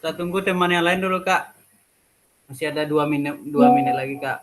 Kita tunggu teman yang lain dulu, Kak. Masih ada 2 menit lagi, Kak.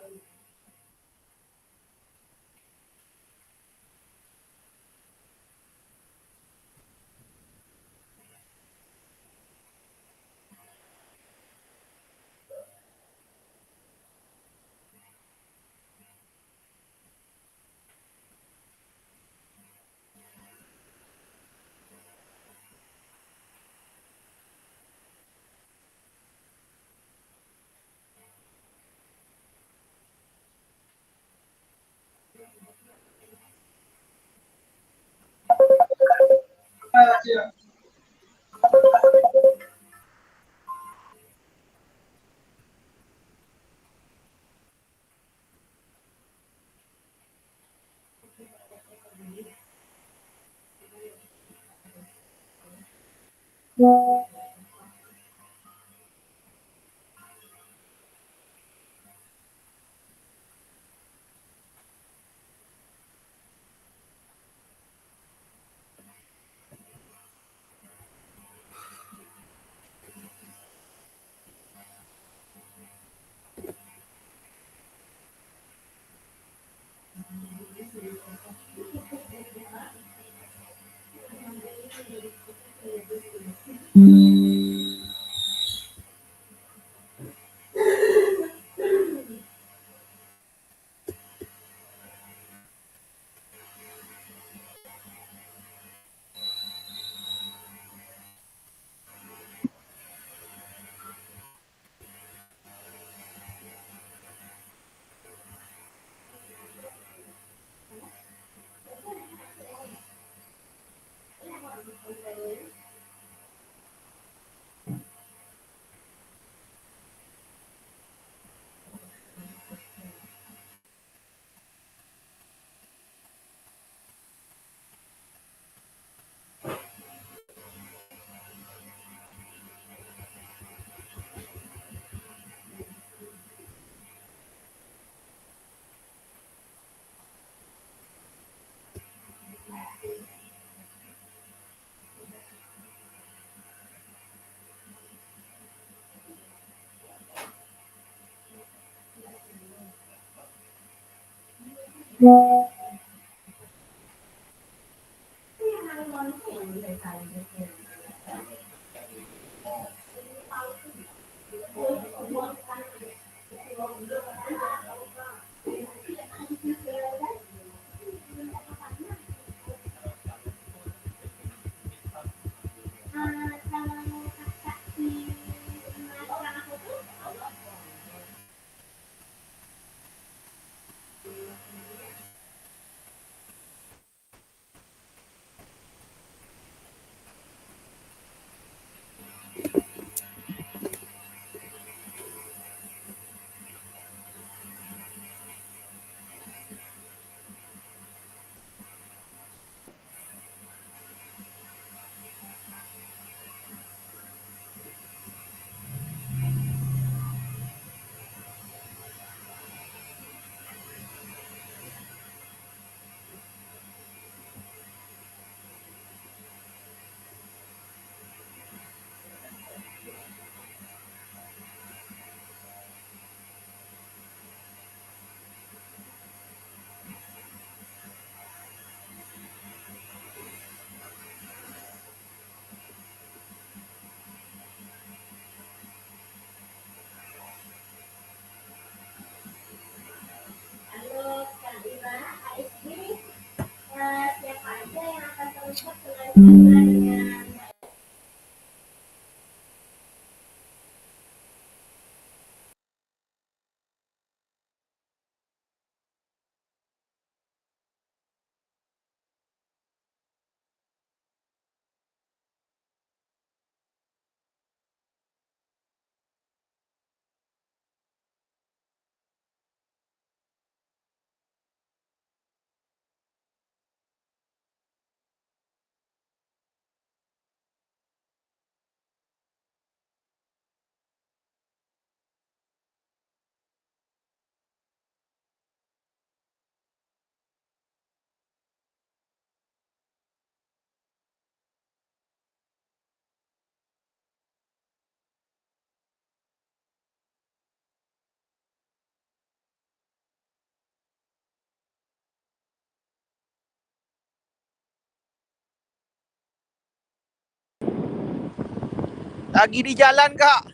Lagi di jalan, Kak.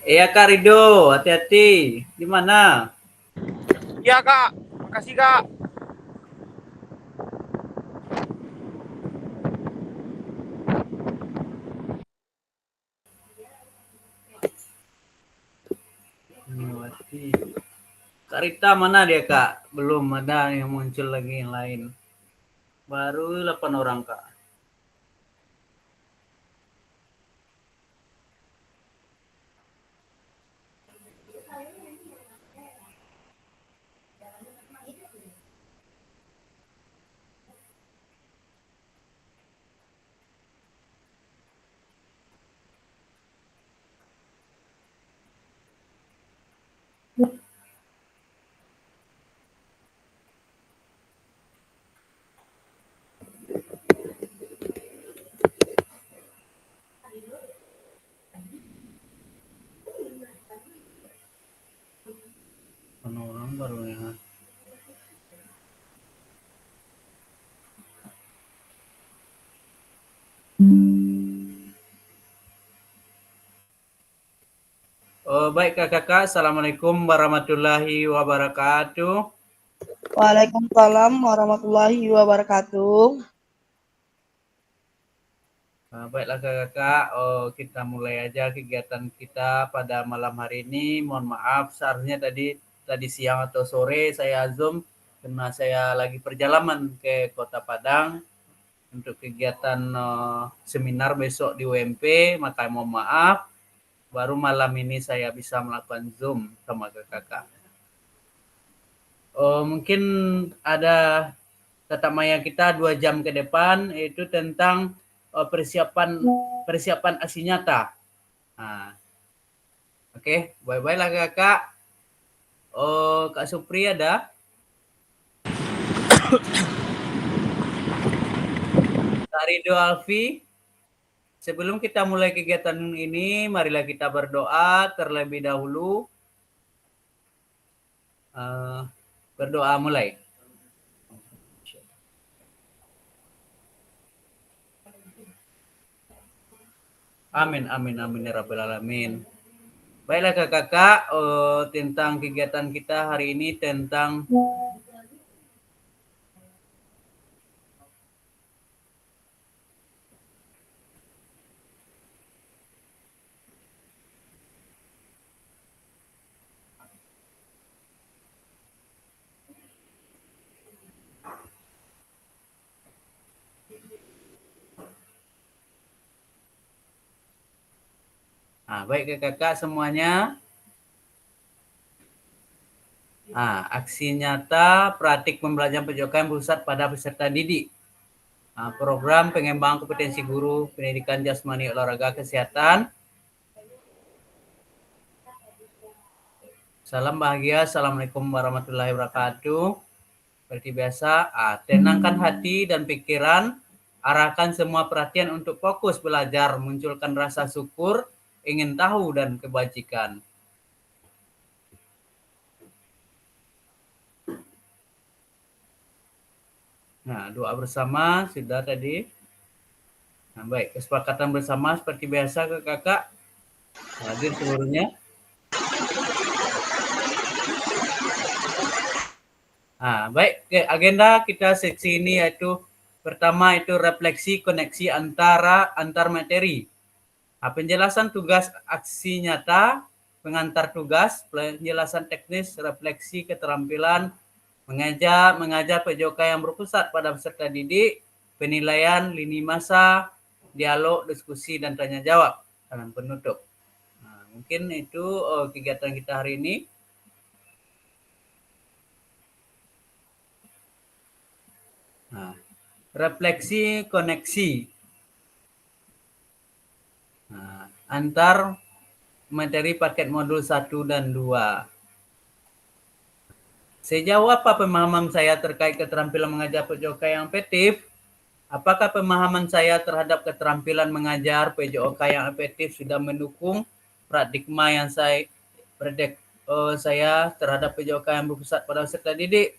Iya Kak Rido, hati-hati. Di mana? Iya, Kak. Makasih, Kak. Melewati. Kak Rita mana dia Kak? Belum ada yang muncul lagi yang lain. Baru 8 orang Kak. Orang baru ya. Oh, baik Kakak. Assalamualaikum warahmatullahi wabarakatuh. Waalaikumsalam warahmatullahi wabarakatuh. Baiklah Kakak, kita mulai aja kegiatan kita pada malam hari ini. Mohon maaf, seharusnya tadi siang atau sore saya Zoom karena saya lagi perjalanan ke Kota Padang untuk kegiatan seminar besok di UMP, maka mohon maaf, baru malam ini saya bisa melakukan Zoom sama Kakak. Mungkin ada tatap maya kita 2 jam ke depan, yaitu tentang persiapan aksi nyata. Nah, oke, bye-bye lah Kakak. Kak Supri ada? Kak Rido Alfi, sebelum kita mulai kegiatan ini, marilah kita berdoa terlebih dahulu. Berdoa mulai. Amin, amin, amin ya rabbal alamin. Baiklah kakak, tentang kegiatan kita hari ini tentang baik kakak semuanya. Aksi nyata praktik pembelajaran PJOKM pusat pada peserta didik. Program pengembangan kompetensi guru pendidikan jasmani olahraga kesehatan. Salam bahagia, assalamualaikum warahmatullahi wabarakatuh. Seperti biasa, tenangkan hati dan pikiran, arahkan semua perhatian untuk fokus belajar, munculkan rasa syukur, ingin tahu dan kebajikan. Nah, doa bersama sudah tadi. Nah, baik, kesepakatan bersama seperti biasa kakak hadir seluruhnya. Baik, agenda kita seksi ini yaitu pertama itu refleksi koneksi antar materi. Penjelasan tugas aksi nyata, pengantar tugas, penjelasan teknis, refleksi keterampilan, mengajar PJOK yang berpusat pada peserta didik, penilaian, lini masa, dialog, diskusi, dan tanya jawab dengan penutup. Mungkin itu kegiatan kita hari ini. Refleksi koneksi antar materi paket modul 1 dan 2. Sejauh apa pemahaman saya terkait keterampilan mengajar PJOK yang efektif? Apakah pemahaman saya terhadap keterampilan mengajar PJOK yang efektif sudah mendukung paradigma yang saya saya terhadap PJOK yang berpusat pada peserta didik?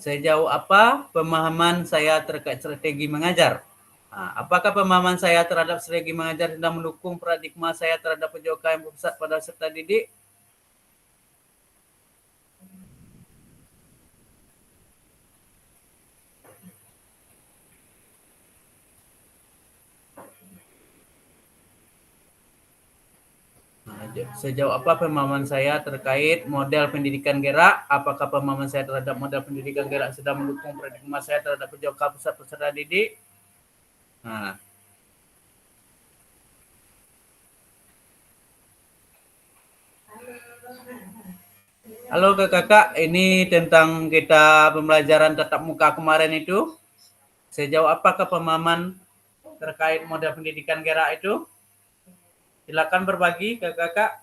Sejauh apa pemahaman saya terkait strategi mengajar? Apakah pemahaman saya terhadap strategi mengajar sudah mendukung paradigma saya terhadap PJOK yang berpusat pada peserta didik? Sejauh apa pemahaman saya terkait model pendidikan gerak? Apakah pemahaman saya terhadap model pendidikan gerak sudah mendukung paradigma saya terhadap PJOK pusat peserta didik? Nah. Halo kakak, ini tentang kita pembelajaran tatap muka kemarin itu. Sejauh apakah pemahaman terkait model pendidikan gerak itu? Silakan berbagi ke kakak.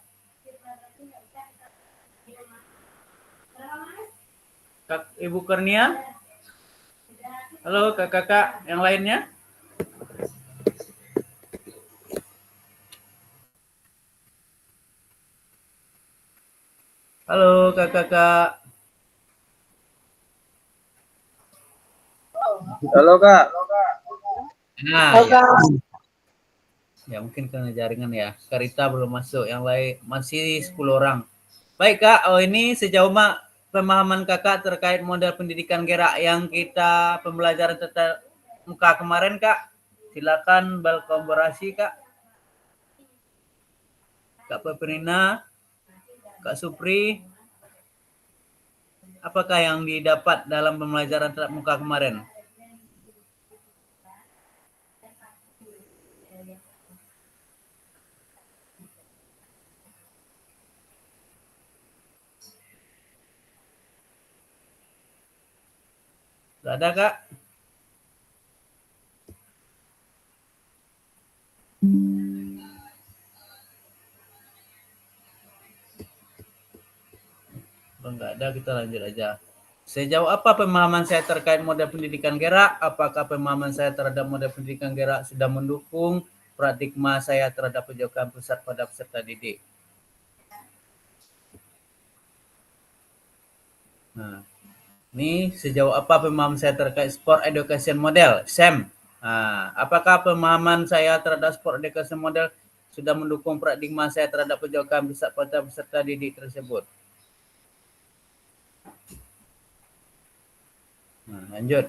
Ibu Kurnia. Halo kakak yang lainnya. Halo kakak. Halo kak. Nah, ya mungkin karena jaringan ya. Karita belum masuk, yang lain masih 10 orang. Baik kak, ini sejauh pemahaman kakak terkait model pendidikan gerak yang kita pembelajaran tatap muka kemarin kak. Silakan berkolaborasi kak. Kak Peperina, Kak Supri, apakah yang didapat dalam pembelajaran tatap muka kemarin? Gak ada kak? Kalau nggak ada, kita lanjut aja. Sejauh apa pemahaman saya terkait model pendidikan gerak? Apakah pemahaman saya terhadap model pendidikan gerak sudah mendukung paradigma saya terhadap PJOK pusat pada peserta didik? Nah, ini sejauh apa pemahaman saya terkait Sport Education Model, SEM? Apakah pemahaman saya terhadap Sport Education Model sudah mendukung paradigma saya terhadap PJOK pusat pada peserta didik tersebut? Nah, lanjut.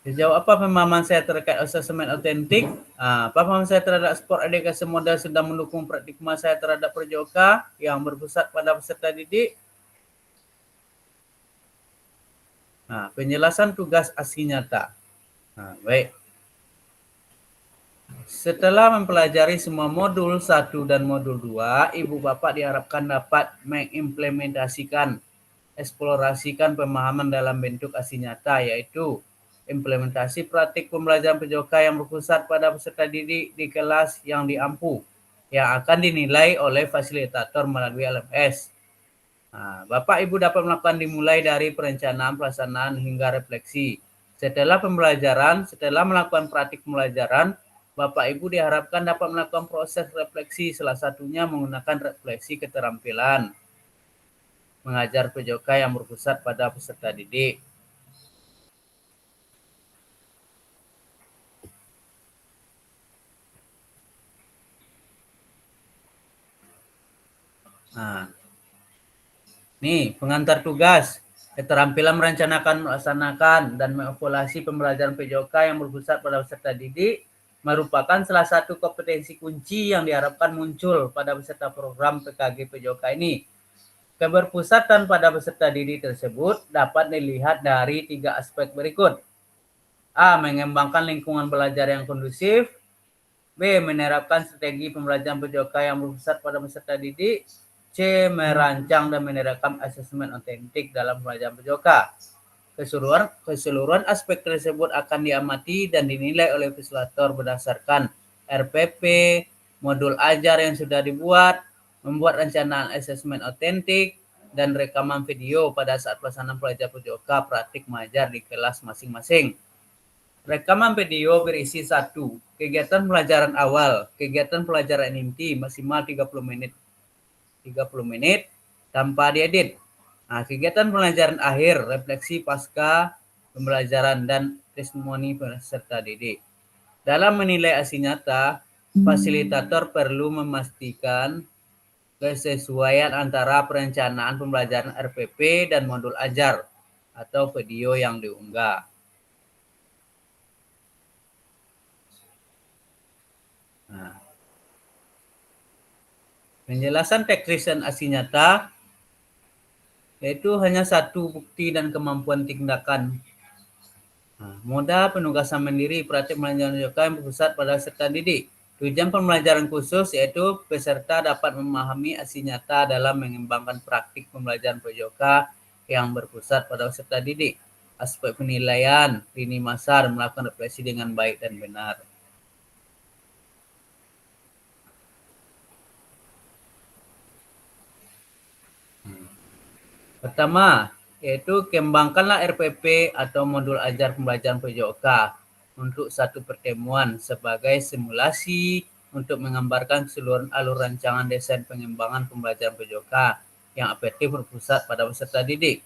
Sejauh apa pemahaman saya terkait asesmen autentik? Pemahaman saya terhadap Sport Education Model sudah mendukung paradigma saya terhadap PJOK yang berpusat pada peserta didik? Penjelasan tugas aksi nyata. Baik. Setelah mempelajari semua modul 1 dan modul 2, Ibu Bapak diharapkan dapat mengimplementasikan, eksplorasikan pemahaman dalam bentuk aksi nyata, yaitu implementasi praktik pembelajaran PJOK yang berpusat pada peserta didik di kelas yang diampu, yang akan dinilai oleh fasilitator melalui LMS. Bapak Ibu dapat melakukan dimulai dari perencanaan, pelaksanaan, hingga refleksi. Setelah melakukan praktik pembelajaran, Bapak Ibu diharapkan dapat melakukan proses refleksi, salah satunya menggunakan refleksi keterampilan mengajar PJOK yang berpusat pada peserta didik. Nih, pengantar tugas, keterampilan merencanakan, melaksanakan, dan mengevaluasi pembelajaran PJOK yang berpusat pada peserta didik merupakan salah satu kompetensi kunci yang diharapkan muncul pada peserta program PKG PJOK ini. Keberpusatan pada peserta didik tersebut dapat dilihat dari 3 aspek berikut. A. Mengembangkan lingkungan belajar yang kondusif. B. Menerapkan strategi pembelajaran PJOK yang berpusat pada peserta didik. C. Merancang dan menerapkan asesmen autentik dalam pembelajaran PJOK. Keseluruhan aspek tersebut akan diamati dan dinilai oleh fasilitator berdasarkan RPP, modul ajar yang sudah dibuat, membuat rancangan asesmen autentik, dan rekaman video pada saat pelaksanaan pelajar PJOK praktik mengajar di kelas masing-masing. Rekaman video berisi 1. Kegiatan pelajaran awal, kegiatan pelajaran inti maksimal 30 menit tanpa diedit. Nah, kegiatan pelajaran akhir, refleksi pasca pembelajaran dan testimoni peserta didik. Dalam menilai aksi nyata, fasilitator perlu memastikan kesesuaian antara perencanaan pembelajaran RPP dan modul ajar atau video yang diunggah. Nah, penjelasan teknis dan aksi nyata yaitu hanya satu bukti dan kemampuan tindakan. Nah, modal penugasan mandiri praktik pembelajaran PJOK yang berpusat pada peserta didik. Tujuan pembelajaran khusus yaitu peserta dapat memahami aksi nyata dalam mengembangkan praktik pembelajaran PJOK yang berpusat pada peserta didik. Aspek penilaian, lini masa, dan melakukan refleksi dengan baik dan benar. Pertama, yaitu kembangkanlah RPP atau modul ajar pembelajaran PJOK untuk satu pertemuan sebagai simulasi untuk menggambarkan keseluruhan alur rancangan desain pengembangan pembelajaran PJOK yang efektif berpusat pada peserta didik.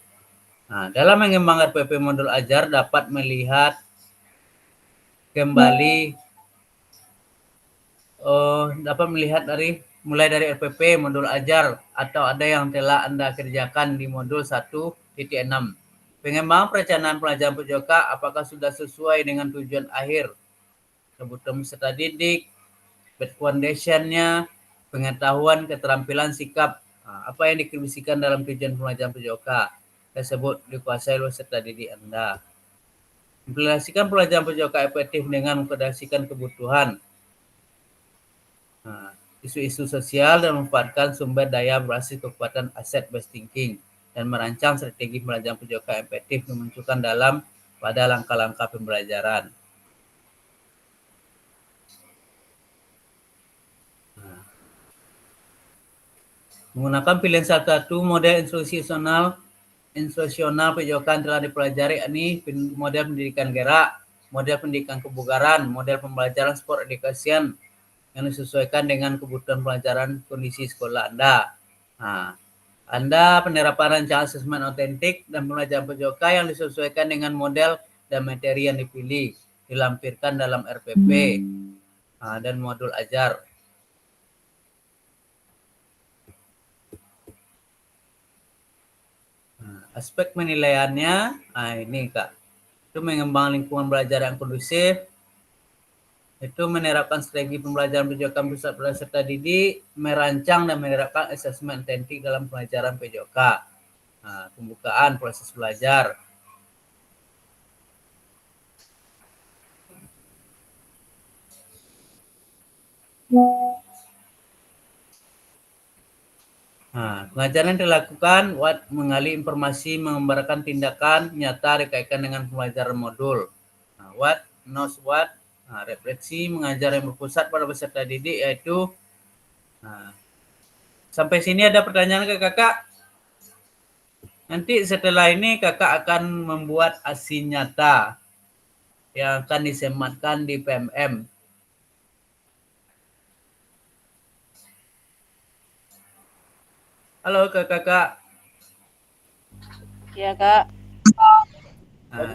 Nah, dalam mengembangkan RPP modul ajar dapat melihat kembali mulai dari RPP modul ajar atau ada yang telah Anda kerjakan di modul 1.6. Pengembangan perencanaan pelajaran PJOK apakah sudah sesuai dengan tujuan akhir, kebutuhan peserta didik, bad foundation-nya, pengetahuan, keterampilan, sikap, apa yang dikondisikan dalam tujuan pelajaran PJOK tersebut dikuasai oleh peserta didik Anda. Implementasikan pelajaran PJOK efektif dengan mengkoordinasikan kebutuhan, isu-isu sosial dan memanfaatkan sumber daya berbasis kekuatan asset-based thinking dan merancang strategi pembelajaran PJOK efektif dimunculkan pada langkah-langkah pembelajaran. Menggunakan pilihan salah satu model instruksional PJOK yang telah dipelajari, ini model pendidikan gerak, model pendidikan kebugaran, model pembelajaran sport education yang disesuaikan dengan kebutuhan pelajaran kondisi sekolah Anda. Nah, Anda penerapan rancangan asesmen otentik dan pembelajaran PJOK yang disesuaikan dengan model dan materi yang dipilih, dilampirkan dalam RPP dan modul ajar. Aspek penilaiannya, ini Kak, itu mengembangkan lingkungan belajar yang kondusif, itu menerapkan strategi pembelajaran PJOK pusat peserta didik, merancang dan menerapkan asesmen otentik dalam pelajaran PJOK. Pembukaan proses belajar. Pengajaran dilakukan mengalih informasi, menggambarkan tindakan nyata dikaitkan dengan pembelajaran modul. What knows what, refleksi mengajar yang berpusat pada peserta didik, yaitu sampai sini ada pertanyaan ke kakak? Nanti setelah ini kakak akan membuat aksi nyata yang akan disematkan di PMM. Halo kakak. Iya Kak.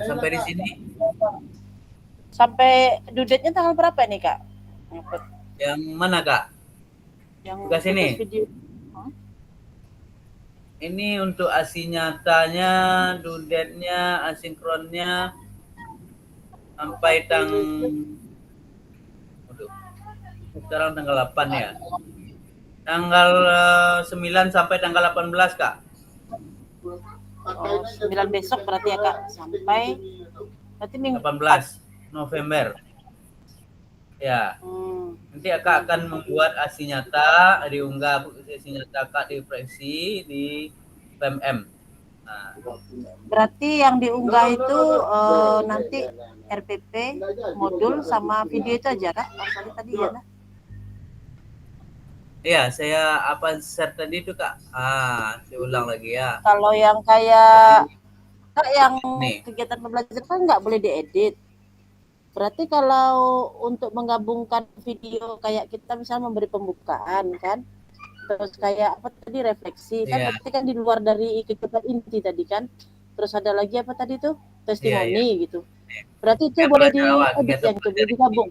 Sampai di sini. Sampai due date-nya tanggal berapa nih Kak? Yang mana Kak? Yang tugas ini. Video. Ini untuk aksi nyatanya, due date-nya, asinkronnya sampai sekarang tanggal 8 ya. Tanggal 9 sampai tanggal 18 Kak. 9 besok berarti ya Kak, sampai berarti minggu 18 November. Ya. Nanti Kak akan membuat aksi nyata, diunggah aksi nyata Kak di proyeksi di PMM. Berarti yang diunggah itu nanti RPP, modul sama video itu aja Kak? Tadi ya. Iya, saya apa share tadi itu Kak? Saya ulang lagi ya. Kalau yang kayak Kak, yang Nih, kegiatan pembelajaran kan nggak boleh diedit. Berarti kalau untuk menggabungkan video kayak kita misalnya memberi pembukaan kan, terus kayak apa tadi refleksi kan, iya, berarti kan di luar dari kegiatan inti tadi kan. Terus ada lagi apa tadi tuh iya, iya. testimoni gitu. Berarti itu Kegiatan boleh belajar awal, diedit kegiatan yang itu belajar boleh digabung.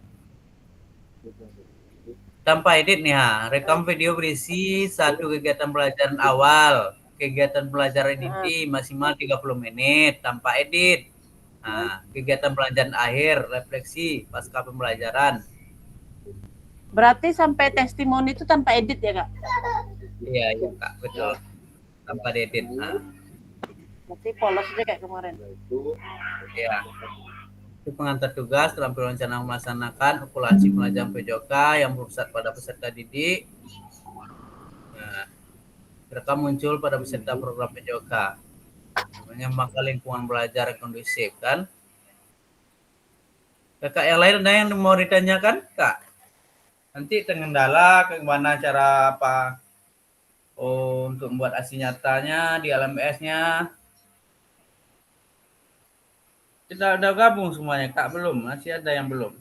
tanpa edit nih ha. Rekam video berisi satu kegiatan pelajaran awal, kegiatan pelajaran Nah, inti maksimal 30 menit tanpa edit. Nah, kegiatan pelajaran akhir, refleksi pasca pembelajaran. berarti sampai testimoni itu tanpa edit ya Kak? Iya, iya Kak, betul. Tanpa edit. Nah, Berarti polos aja kayak kemarin. iya. Itu pengantar tugas, terampil rencana melaksanakan evaluasi pelajaran PJOK yang berpusat pada peserta didik. Nah, mereka muncul pada peserta program PJOK. Namanya maka lingkungan belajar yang kondusif kan. Kakak yang lain ada yang mau ditanyakan, Kak? Nanti kendala bagaimana cara apa untuk membuat aksi nyatanya di LMS-nya. Kita udah gabung semuanya, Kak? Belum? Masih ada yang belum?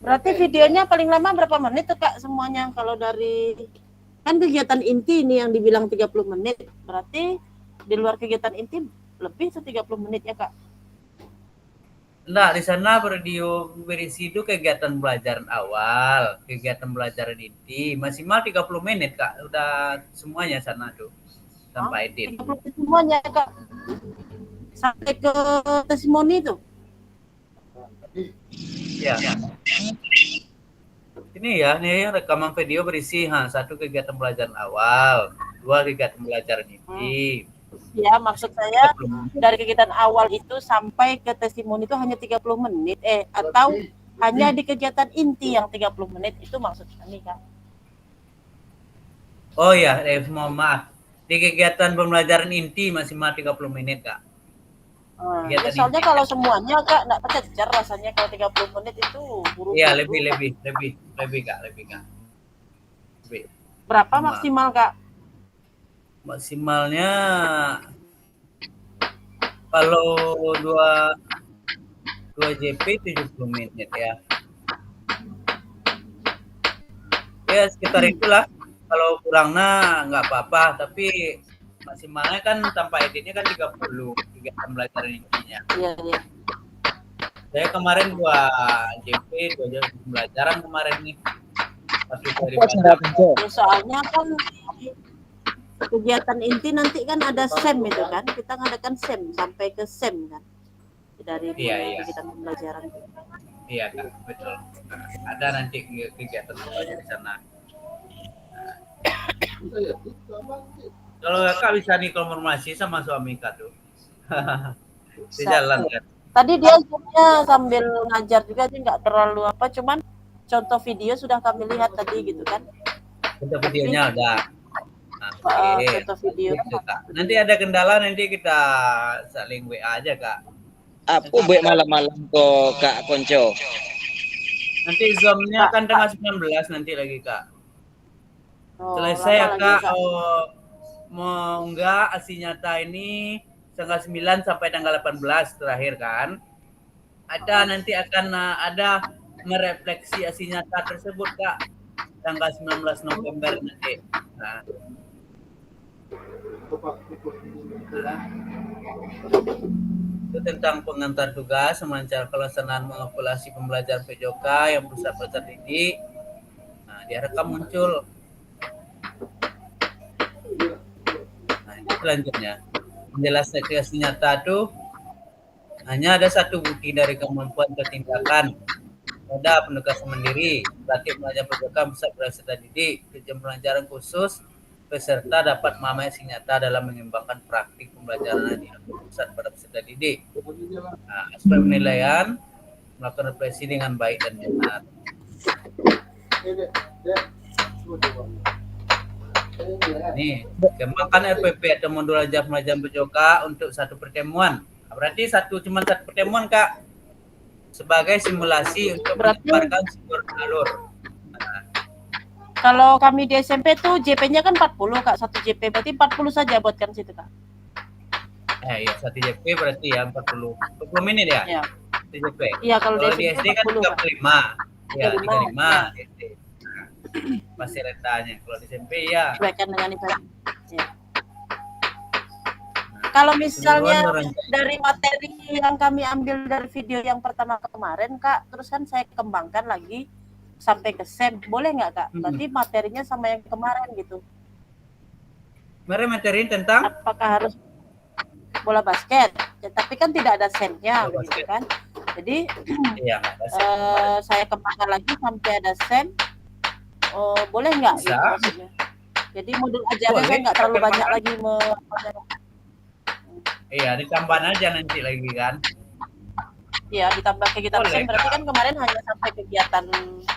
Berarti videonya paling lama berapa menit tuh Kak semuanya kalau dari kan kegiatan inti ini yang dibilang 30 menit. Berarti di luar kegiatan inti lebih tuh 30 menit ya Kak? Enggak, di sana video berisi itu kegiatan pembelajaran awal, kegiatan pembelajaran inti, maksimal 30 menit, Kak. Udah semuanya sana tuh, Hah? tanpa edit. 30 menit semuanya ya Kak? Sampai ke testimoni tuh? Ya. Ini ya, nih rekaman video berisi satu kegiatan pembelajaran awal, dua kegiatan pembelajaran inti. Ya, maksud saya 30 menit. dari kegiatan awal itu sampai ke testimoni itu hanya 30 menit atau hanya di kegiatan inti yang 30 menit itu maksud kami Kak. Oh ya, mohon maaf. Di kegiatan pembelajaran inti maksimal 30 menit, Kak. Ya Kegiatan soalnya inti. kalau semuanya Kak enggak kekejar rasanya kalau 30 menit itu Iya, buru-buru. lebih, Kak, lebih. Berapa Cuma maksimal Kak? maksimalnya kalau dua 2 JP 70 menit ya. Ya sekitar itulah. Kalau kurangnya nggak apa-apa, tapi maksimalnya kan tanpa editnya kan 30 kegiatan belajar intinya. Iya, iya. Saya kemarin 2 JP, 2 jam pembelajaran kemarin nih. Satu dari Ya, soalnya kan kegiatan inti nanti kan ada SEM itu kan. Kita ngadakan SEM sampai ke SEM kan. Dari Iya. kegiatan pembelajaran. Iya Kak, betul. Ada nanti kegiatan belajar di sana. Kalau Kakak bisa nih konfirmasi sama suami Kak tuh. Di jalan kan. Tadi dia zoomnya sambil ngajar juga sih nggak terlalu apa, cuman contoh video sudah kami lihat tadi gitu kan. Untuk videonya udah. Oke. Contoh video. Gitu, Kak. Nanti ada kendala nanti kita saling WA aja Kak. Aku buat malam-malam kok Kak Konco. Nanti Zoom-nya kan tanggal 19 nanti lagi Kak. Selesai ya Kak. Mau enggak aksi nyata ini tanggal 9 sampai tanggal 18 terakhir kan. Ada nanti akan ada merefleksi aksi nyata tersebut Kak. Tanggal 19 November nanti. Nah. Itu tentang pengantar tugas, melancarkan pelaksanaan mengevaluasi pembelajaran PJOK yang berusaha peserta didik. Nah, dia rekam muncul. Nah, ini selanjutnya. Penjelasan aksi nyata itu hanya ada satu bukti dari kemampuan ketindakan. Ada penugasan mandiri, berarti pelajar PJOK bisa peserta didik, jam pelajaran khusus, peserta dapat memahami aksi nyata dalam mengembangkan praktik pembelajaran yang pusat pada peserta didik. Nah, aspek penilaian, melakukan refleksi dengan baik dan benar. Nih, kembangkan RPP atau modul ajar pembelajaran PJOK untuk satu pertemuan. Berarti cuma satu pertemuan Kak. sebagai simulasi untuk Berarti- menyebarkan sumber alur. Kalau kami di SMP tuh JP-nya kan 40 Kak, 1 JP berarti 40 saja buatkan situ Kak. Iya, 1 JP berarti ya 40 menit ya. Ya. 1 JP. Iya, kalau Kalau di di SD SMP kan 40 Kak. 35. Ya, 35 ya. di SD. Pasti rentanya. Kalau di SMP ya. Sesuaikan dengan itu. Ya. Kalau misalnya Seluruhan orang- dari materi yang kami ambil dari video yang pertama kemarin Kak, terus kan saya kembangkan lagi sampai ke SEM, boleh nggak Kak? Berarti materinya sama yang kemarin gitu. Kemarin materi tentang Apakah harus bola basket? Ya, tapi kan tidak ada SEM-nya Bola begitu basket. kan. Jadi ya nggak ada SEM. saya kembangkan lagi sampai ada SEM. Boleh nggak Bisa. gitu maksudnya? Jadi modul ajarnya Boleh, kan nggak terlalu tapi banyak makan. lagi Iya, ditambah aja nanti lagi kan. ya ditambah kegiatan Boleh, SEM berarti Kak. kan kemarin hanya sampai kegiatan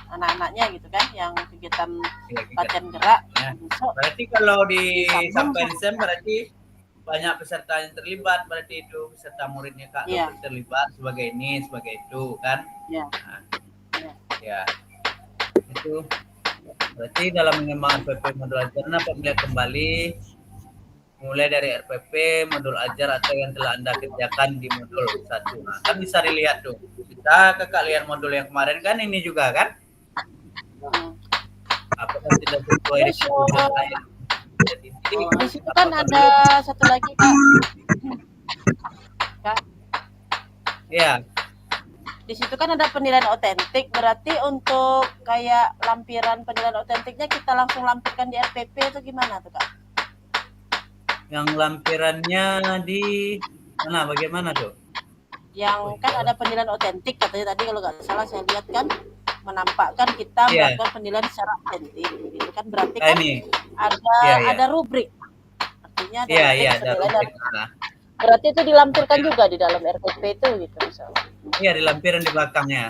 anak-anaknya gitu kan, yang kegiatan Iya, kita- latihan gerak. Ya. Besok Berarti kalau di Disambung. sampai SEM berarti banyak peserta yang terlibat, berarti itu peserta muridnya Kak Iya. Taufik terlibat sebagai ini, sebagai itu kan. ya. Nah, Ya. ya. Itu berarti dalam mengembangkan RPP modul ajar dapat melihat kembali mulai dari RPP, modul ajar atau yang telah Anda kerjakan di modul 1. Nah, kan bisa dilihat tuh. Kita Kakak lihat modul yang kemarin kan ini juga kan. Hmm. Apakah tidak sesuai Terus, dengan tujuan saya? Jadi, Di situ kan ada satu lagi Kak. Kak, ya, di situ kan ada penilaian otentik, berarti untuk kayak lampiran penilaian otentiknya kita langsung lampirkan di RPP atau gimana tuh Kak? yang lampirannya di mana bagaimana tuh? Yang kan ada penilaian otentik katanya tadi kalau nggak salah saya lihat kan menampakkan kita Iya. melakukan penilaian secara otentik gitu kan, berarti Ah, kan ini. ada Iya, iya. ada rubrik, artinya ada Iya, rubrik iya, ada penilaian rubrik. dan- Nah, berarti itu dilampirkan juga di dalam RPP itu gitu misalnya. iya, di lampiran di belakangnya.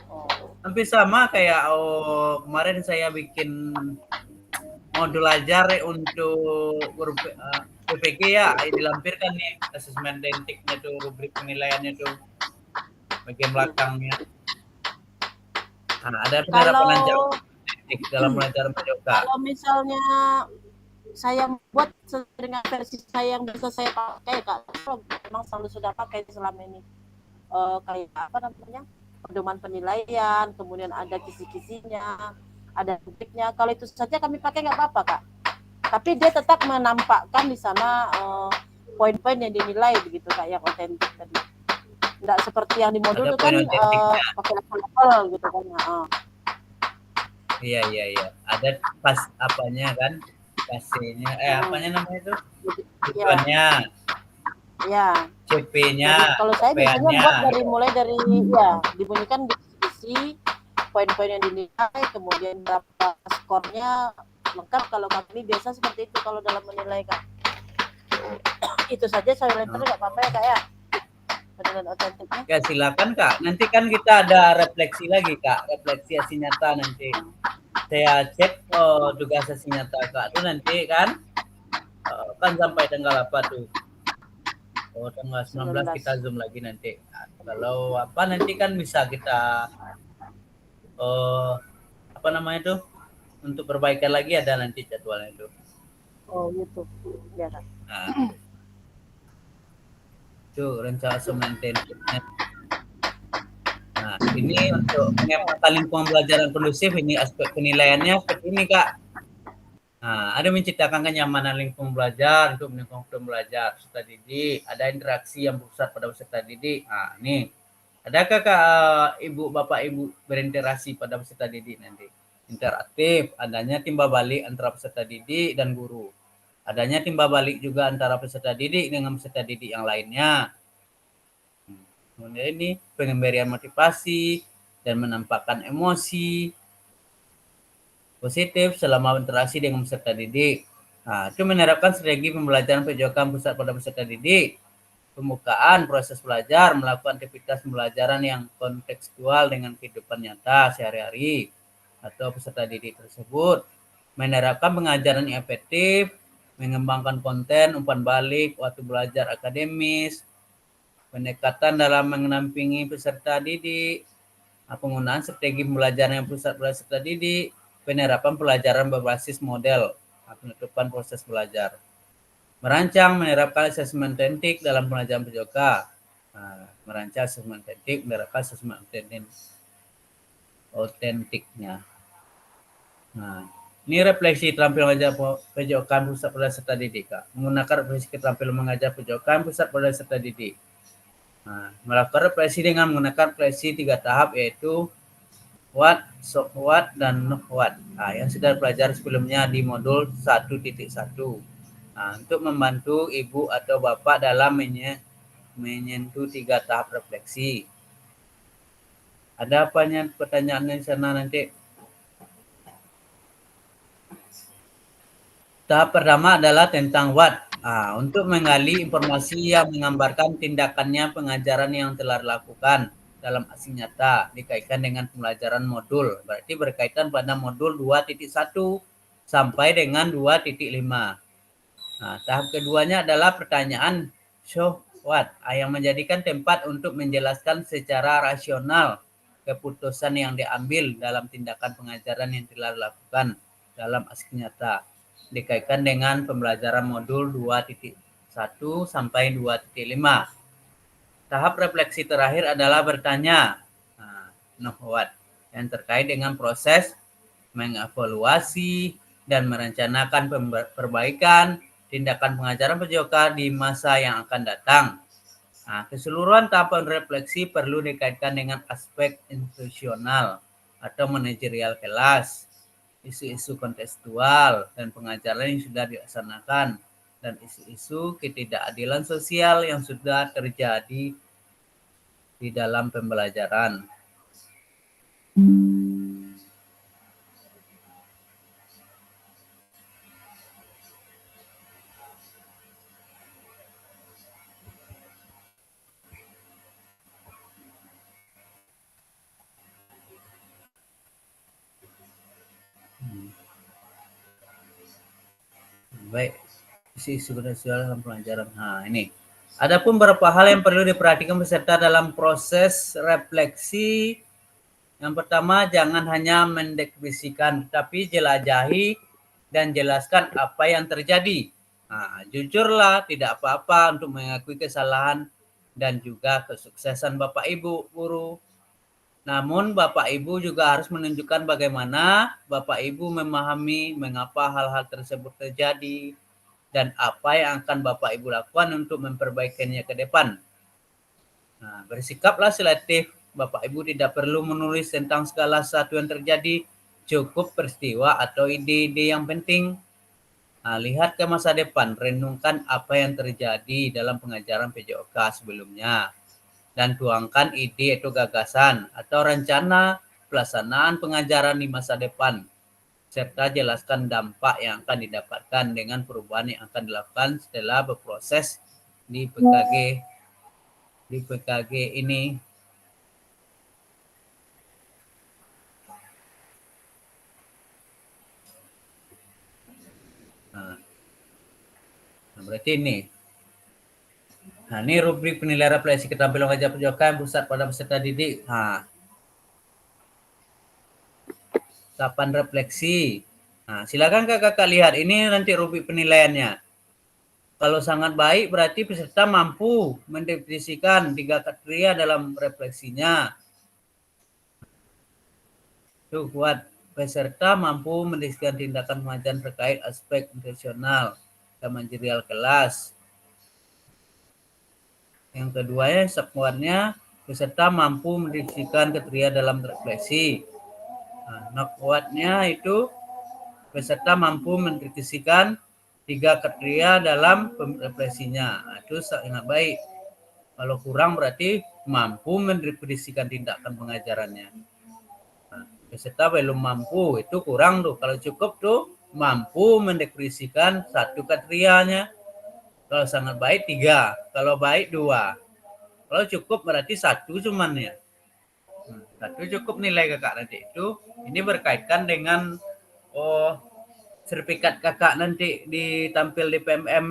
Oh. Hampir sama kayak kemarin saya bikin modul ajar untuk huruf PPG ya, dilampirkan nih asesmen identiknya tuh, rubrik penilaiannya tuh bagian belakangnya. Nah, ada penerapan ajar Kalau identik dalam pelajaran PJOK. kalau misalnya saya buat sesuai dengan versi saya yang bisa saya pakai Kak, kalau memang selalu sudah pakai selama ini kayak apa namanya, pedoman penilaian, kemudian ada kisi-kisinya, ada rubriknya. Kalau itu saja kami pakai nggak apa-apa Kak, tapi dia tetap menampakkan di sana poin-poin yang dinilai begitu Kak, yang otentik tadi. Nggak seperti yang di modul Ada itu kan poin otentiknya. pakai level-level gitu kan. Iya, iya, iya. Ada pas apanya kan? Pasnya, apanya namanya itu? Tujuannya, Ya. CP-nya, Jadi kalau saya biasanya PN-nya. buat dari mulai dari ya dibunyikan isi poin-poin yang dinilai, kemudian berapa skornya lengkap. Kalau kami biasa seperti itu kalau dalam menilai Kak. Itu saja saya lempar nggak apa-apa ya Kak ya. Penilaian otentiknya. Ya silakan Kak. Nanti kan kita ada refleksi lagi Kak, refleksi hasil nyata nanti. Saya cek tugas hasil nyata Kak itu nanti kan kan sampai tanggal apa tuh? Oh, tanggal 19 kita zoom lagi nanti. Nah, kalau apa nanti kan bisa kita apa namanya itu untuk perbaikan lagi ada nanti jadwalnya itu. Oh gitu. Ya Kak. Nah, itu rencana semanten. Nah, ini untuk mengembangkan lingkungan belajar yang kondusif, ini aspek penilaiannya seperti ini Kak. Nah, ada menciptakan kenyamanan lingkungan belajar untuk mendukung belajar peserta didik, ada interaksi yang berpusat pada peserta didik. Nah, ini adakah Kak Ibu Bapak Ibu berinteraksi pada peserta didik nanti? Interaktif, adanya timbal balik antara peserta didik dan guru. Adanya timbal balik juga antara peserta didik dengan peserta didik yang lainnya. Kemudian ini pengembalian motivasi dan menampakkan emosi positif selama interaksi dengan peserta didik. Nah, itu menerapkan strategi pembelajaran PJOK pusat pada peserta didik. Pembukaan proses belajar, melakukan aktivitas pembelajaran yang kontekstual dengan kehidupan nyata sehari-hari atau peserta didik tersebut. Menerapkan pengajaran yang efektif, mengembangkan konten, umpan balik, waktu belajar akademis, pendekatan dalam mendampingi peserta didik, penggunaan strategi pembelajaran yang pusat peserta didik, penerapan pelajaran berbasis model, penutupan proses belajar. Merancang menerapkan asesmen tentik dalam pelajaran PJOK. Merancang asesmen tentik, menerapkan asesmen otentiknya. Nah, ini refleksi keterampilan mengajar PJOK pusat peserta didik. Menggunakan refleksi keterampilan mengajar PJOK pusat peserta didik. Nah, melakukan refleksi dengan menggunakan refleksi 3 tahap yaitu what, so what, dan not what. Yang sudah belajar sebelumnya di modul 1.1. Untuk membantu ibu atau bapak dalam menyentuh 3 tahap refleksi. Ada apanya pertanyaan di sana nanti? Tahap pertama adalah tentang what. Untuk menggali informasi yang menggambarkan tindakannya pengajaran yang telah dilakukan dalam aksi nyata dikaitkan dengan pembelajaran modul. Berarti berkaitan pada modul 2.1 sampai dengan 2.5. Tahap keduanya adalah pertanyaan so what yang menjadikan tempat untuk menjelaskan secara rasional keputusan yang diambil dalam tindakan pengajaran yang telah dilakukan dalam aksi nyata dikaitkan dengan pembelajaran modul 2.1 sampai 2.5. Tahap refleksi terakhir adalah bertanya, know what, yang terkait dengan proses mengevaluasi dan merencanakan perbaikan tindakan pengajaran PJOK di masa yang akan datang. Keseluruhan tahapan refleksi perlu dikaitkan dengan aspek institusional atau manajerial kelas, isu-isu kontekstual dan pengajaran yang sudah dilaksanakan, dan isu-isu ketidakadilan sosial yang sudah terjadi di dalam pembelajaran. Baik, isu-isu kontekstual dalam pelajaran. Ini. Adapun beberapa hal yang perlu diperhatikan peserta dalam proses refleksi. Yang pertama, jangan hanya mendeskripsikan, tapi jelajahi dan jelaskan apa yang terjadi. Jujurlah, tidak apa-apa untuk mengakui kesalahan dan juga kesuksesan Bapak Ibu guru. Namun Bapak Ibu juga harus menunjukkan bagaimana Bapak Ibu memahami mengapa hal-hal tersebut terjadi dan apa yang akan Bapak Ibu lakukan untuk memperbaikinya ke depan. Bersikaplah selektif. Bapak Ibu tidak perlu menulis tentang segala sesuatu yang terjadi, cukup peristiwa atau ide-ide yang penting. Lihat ke masa depan, renungkan apa yang terjadi dalam pengajaran PJOK sebelumnya. Dan tuangkan ide atau gagasan atau rencana pelaksanaan pengajaran di masa depan, serta jelaskan dampak yang akan didapatkan dengan perubahan yang akan dilakukan setelah berproses di PKG ini. Berarti ini. Ini rubrik penilaian refleksi keterampilan mengajar PJOK yang pusat pada peserta didik. Tahapan refleksi. Silakan kakak lihat. Ini nanti rubrik penilaiannya. Kalau sangat baik berarti peserta mampu mendefinisikan 3 kriteria dalam refleksinya. Tuh, buat peserta mampu mendefinisikan tindakan pengajaran terkait aspek intensional dan manajerial kelas. Yang keduanya, subkuatnya, peserta mampu mendefinisikan kriteria dalam refleksi. Not what-nya itu peserta mampu mendefinisikan 3 kriteria dalam refleksinya. Itu sangat baik. Kalau kurang berarti mampu mendefinisikan tindakan pengajarannya. Peserta belum mampu, itu kurang tuh. Kalau cukup tuh mampu mendefinisikan 1 kriterianya. Kalau sangat baik 3, kalau baik 2. Kalau cukup berarti 1 cuman ya. 1 cukup nilai kakak nanti itu. Ini berkaitan dengan sertifikat kakak nanti ditampil di PMM.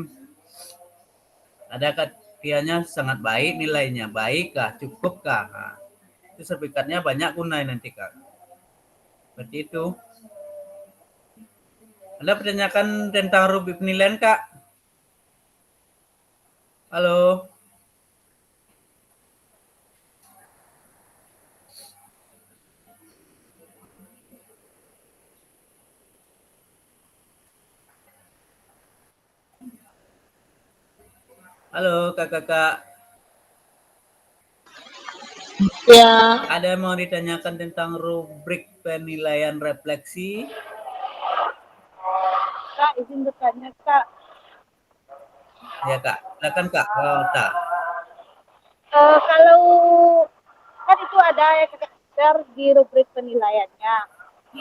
Ada pembuktiannya sangat baik, nilainya baik kah, cukup kah. Nah, itu sertifikatnya banyak gunanya nanti Kak. Seperti itu. Anda pertanyakan tentang rubrik penilaian Kak? Halo. Halo kakak-kakak. Ya, Ada yang mau ditanyakan tentang rubrik penilaian refleksi? Kak, izin bertanya Kak. Ya Kak, silakan Kak. Oh, tak. Kalau kan itu ada yang kakak di rubrik penilaiannya,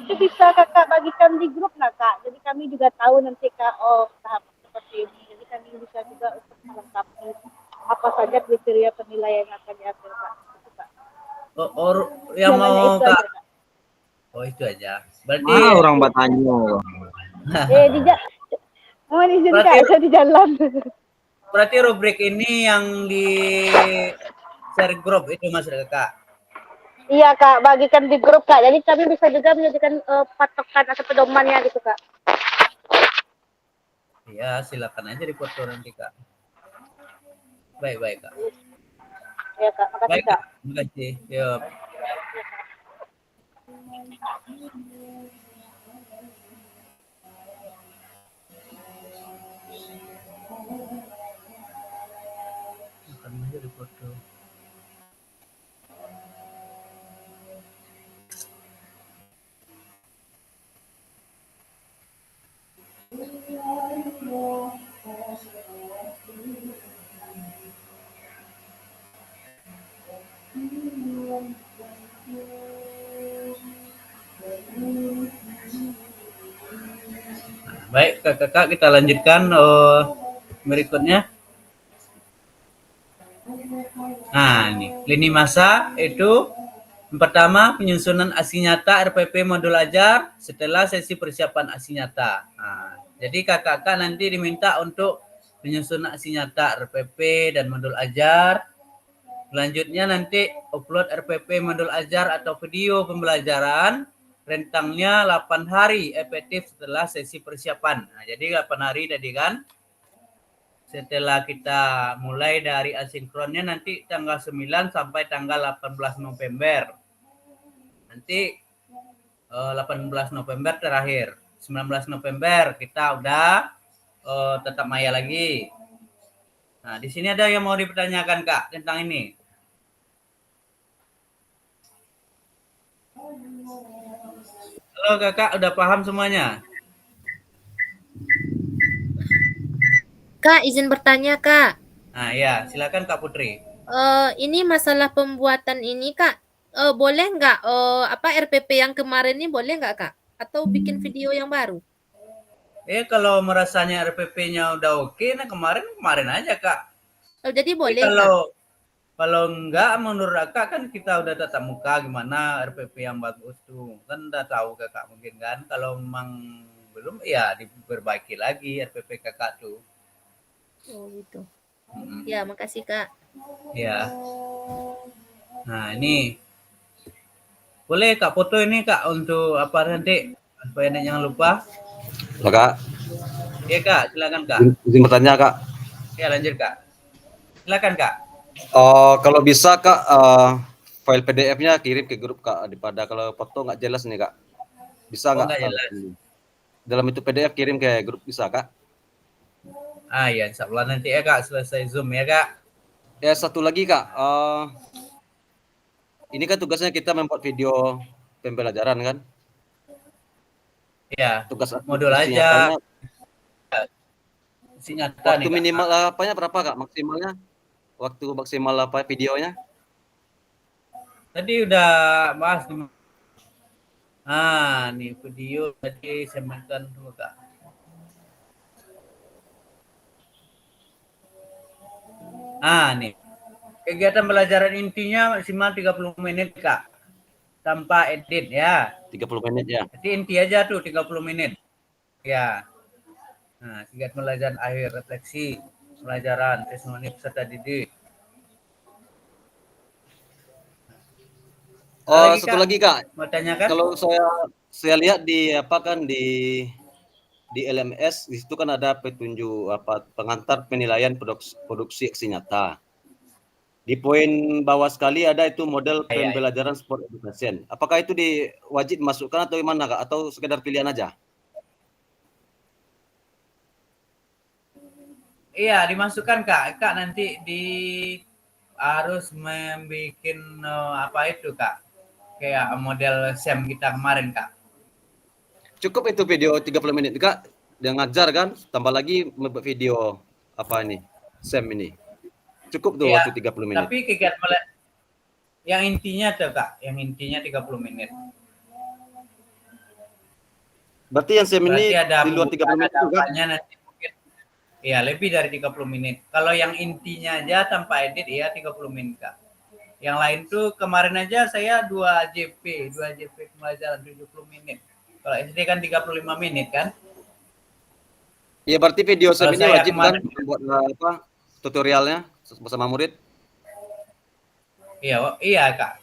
itu bisa kakak bagikan di grup nggak Kak? Jadi kami juga tahu nanti Kak, oh tahap seperti ini. Jadi kami bisa juga untuk melengkapi apa saja kriteria penilaian yang akan diambil Kak. Itu, Kak. Yang Jangan hanya mau itu Kak. aja, Kak. Oh itu aja. Berarti orang bertanya. Mohon izin Berarti- Kak, saya di jalan. berarti rubrik ini yang di share grup itu Mas Kakak. Iya Kak, bagikan di grup Kak. Jadi kami bisa juga menjadikan patokan atau pedomannya gitu Kak. Iya, silakan aja dipoto nanti Kak. Baik Kak. Iya Kak, makasih Baik Kak. Kak, terima kasih. Yuk. Makan aja dipoto. Baik kakak-kakak, kita lanjutkan berikutnya. Nah, ini lini masa itu yang pertama penyusunan aksi nyata RPP modul ajar setelah sesi persiapan aksi nyata. Nah, jadi kakak-kakak nanti diminta untuk penyusunan aksi nyata RPP dan modul ajar. Selanjutnya nanti upload RPP modul ajar atau video pembelajaran rentangnya 8 hari efektif setelah sesi persiapan. Nah, jadi 8 hari tadi kan. Setelah kita mulai dari asinkronnya nanti tanggal 9 sampai tanggal 18 November. Nanti 18 November terakhir. 19 November kita udah tetap maya lagi. Nah, di sini ada yang mau dipertanyakan Kak tentang ini. Halo Kakak, udah paham semuanya? Kak, izin bertanya, Kak. Nah, ya, silakan Kak Putri. Ini masalah pembuatan ini, Kak. Boleh nggak RPP yang kemarin ini boleh nggak, Kak? Atau bikin video yang baru? Kalau merasanya RPP-nya udah oke, nah kemarin aja Kak. Oh, jadi boleh, Kalau enggak menurut Kakak kan kita udah tatap muka gimana RPP yang bagus tuh. Kan udah tahu Kakak mungkin kan. Kalau memang belum ya diperbaiki lagi RPP Kakak tuh. Kak? Oh, gitu. Ya, makasih, Kak. Ya. Nah, ini boleh Kak foto ini Kak untuk apa nanti supaya jangan lupa. Halo Kak, Iya Kak, silakan Kak. izin bertanya Kak. Ya lanjut Kak. Silakan Kak. Kalau bisa Kak, file PDF-nya kirim ke grup Kak, daripada kalau foto nggak jelas nih Kak. Bisa nggak? Nggak jelas. Dalam itu PDF kirim ke grup bisa Kak? Ya insya Allah nanti ya Kak selesai Zoom ya Kak. Ya satu lagi Kak, ini kan tugasnya kita membuat video pembelajaran kan? Ya, Tugas modul aja. Si nyata waktu nih, minimal apanya berapa Kak? Maksimalnya? Waktu maksimal apa videonya? Tadi udah bahas. Nih video tadi saya makan dulu Kak. Nih. Kegiatan pembelajaran intinya maksimal 30 menit Kak. Tanpa edit ya. 30 menit ya. Jadi inti aja tuh 30 menit. Ya. Nah, kegiatan pembelajaran akhir refleksi. pembelajaran testimoni peserta didik. Oh, Lagi, satu Kak? lagi Kak. Mau tanyakan? Kalau saya lihat di apa kan di LMS di situ kan ada petunjuk apa pengantar penilaian produksi aksi nyata. Di poin bawah sekali ada itu model Ya, ya, ya. pembelajaran sport education. Apakah itu wajib dimasukkan atau gimana Kak? Atau sekedar pilihan aja? Iya, dimasukkan Kak. Kak nanti harus membuat apa itu Kak? Kayak model SEM kita kemarin Kak. Cukup itu video 30 menit Kak. Dia ngajar kan, tambah lagi membuat video apa ini? SEM ini. Cukup tuh Iya, waktu 30 menit. tapi kegiatan yang intinya tuh Kak, yang intinya 30 menit. Berarti yang SEM ini Berarti ada di luar 30 menit juga. nanti mungkin ya lebih dari 30 menit. Kalau yang intinya aja tanpa edit ya 30 menit Kak. Yang lain tuh kemarin aja saya 2 JP pembelajaran 70 menit. Kalau SD kan 35 menit kan? Iya, berarti video SEM Kalau ini saya wajib kan kemarin- buat apa tutorialnya bersama murid? Iya Kak.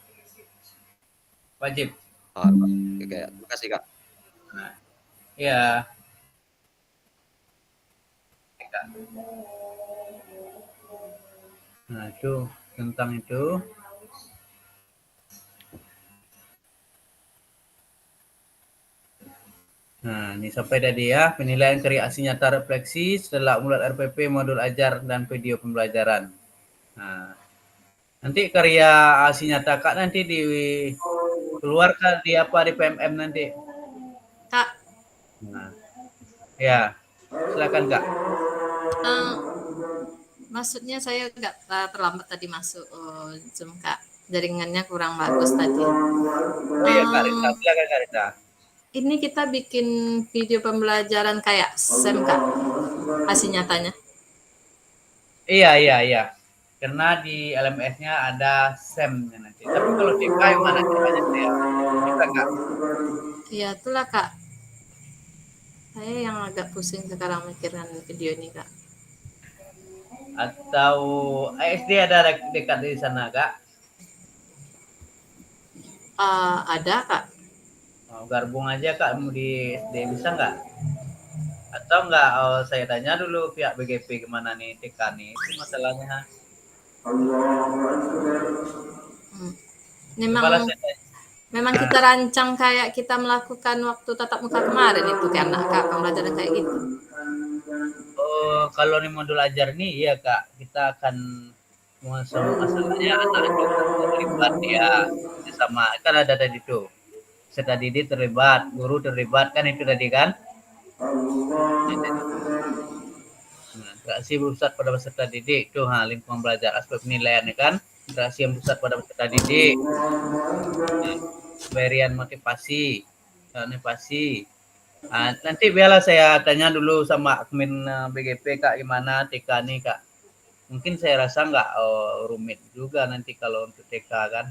Wajib. Ah, oke, terima kasih Kak. Nah, iya. Kak. Nah, itu tentang itu. Nah, ini sampai tadi ya, penilaian karya aksi nyata refleksi setelah mulut RPP, modul ajar, dan video pembelajaran. Nah, nanti karya aksi nyata Kak nanti dikeluarkan di apa di PMM nanti. Kak, Nah, ya, silakan Kak. maksudnya saya agak terlambat tadi masuk Zoom Kak. Jaringannya kurang bagus tadi. Iya Kak Rita, silakan Kak Rita. Ini kita bikin video pembelajaran kayak SEM Kak, hasil nyatanya. Iya. Karena di LMS-nya ada SEM-nya nanti. Tapi kalau TK gimana caranya saya? Bisa Kak? Iya, itulah Kak. Saya yang agak pusing sekarang mikirin video ini Kak. Atau SD ada dekat di sana Kak? Ada Kak. Gabung aja Kak di SD bisa nggak? Atau nggak? Saya tanya dulu pihak BGP gimana nih TK nih itu masalahnya. Memang memang kita rancang kayak kita melakukan waktu tatap muka kemarin itu karena Kak pembelajaran kayak gitu. Oh, kalau nih modul ajar nih iya Kak, kita akan masalahnya anak itu terlibat ya sama kan ada tadi tuh. Peserta didik terlibat, guru terlibat kan itu tadi kan? Nah, interaksi berpusat pada peserta didik itu lingkungan belajar aspek penilaian ya kan? Interaksi yang berpusat pada peserta didik. Nah, pemberian motivasi. Nanti biarlah saya tanya dulu sama admin BGP Kak gimana TK nih Kak. Mungkin saya rasa nggak rumit juga nanti kalau untuk TK kan.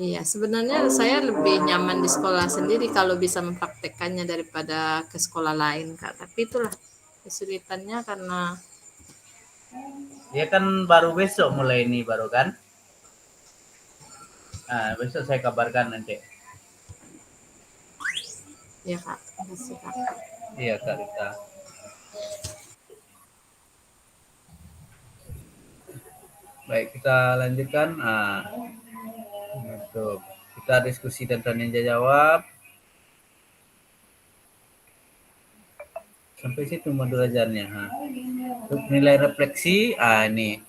Iya, sebenarnya saya lebih nyaman di sekolah sendiri kalau bisa mempraktekkannya daripada ke sekolah lain Kak. Tapi itulah kesulitannya karena Ya kan baru besok mulai ini baru kan. Nah, besok saya kabarkan nanti. ya Kak, terima kasih Kak. Iya Kak Rita. Baik, kita lanjutkan. Untuk kita diskusi tentang tanya jawab. Sampai situ modul ajarnya. Untuk nilai refleksi, ini.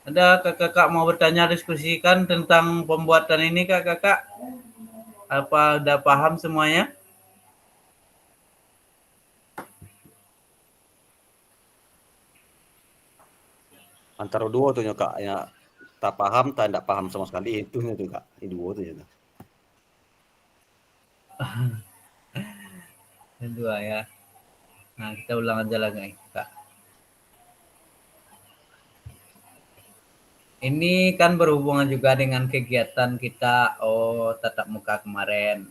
Ada kakak mau bertanya diskusikan tentang pembuatan ini kakak? Apa udah paham semuanya? Antara dua tuh Kak, ya tak paham, tak enggak paham sama sekali itu tuh Kak. Ini dua tuh ya. Dua ya. Nah, kita ulang aja lagi Kak. Ini kan berhubungan juga dengan kegiatan kita tatap muka kemarin.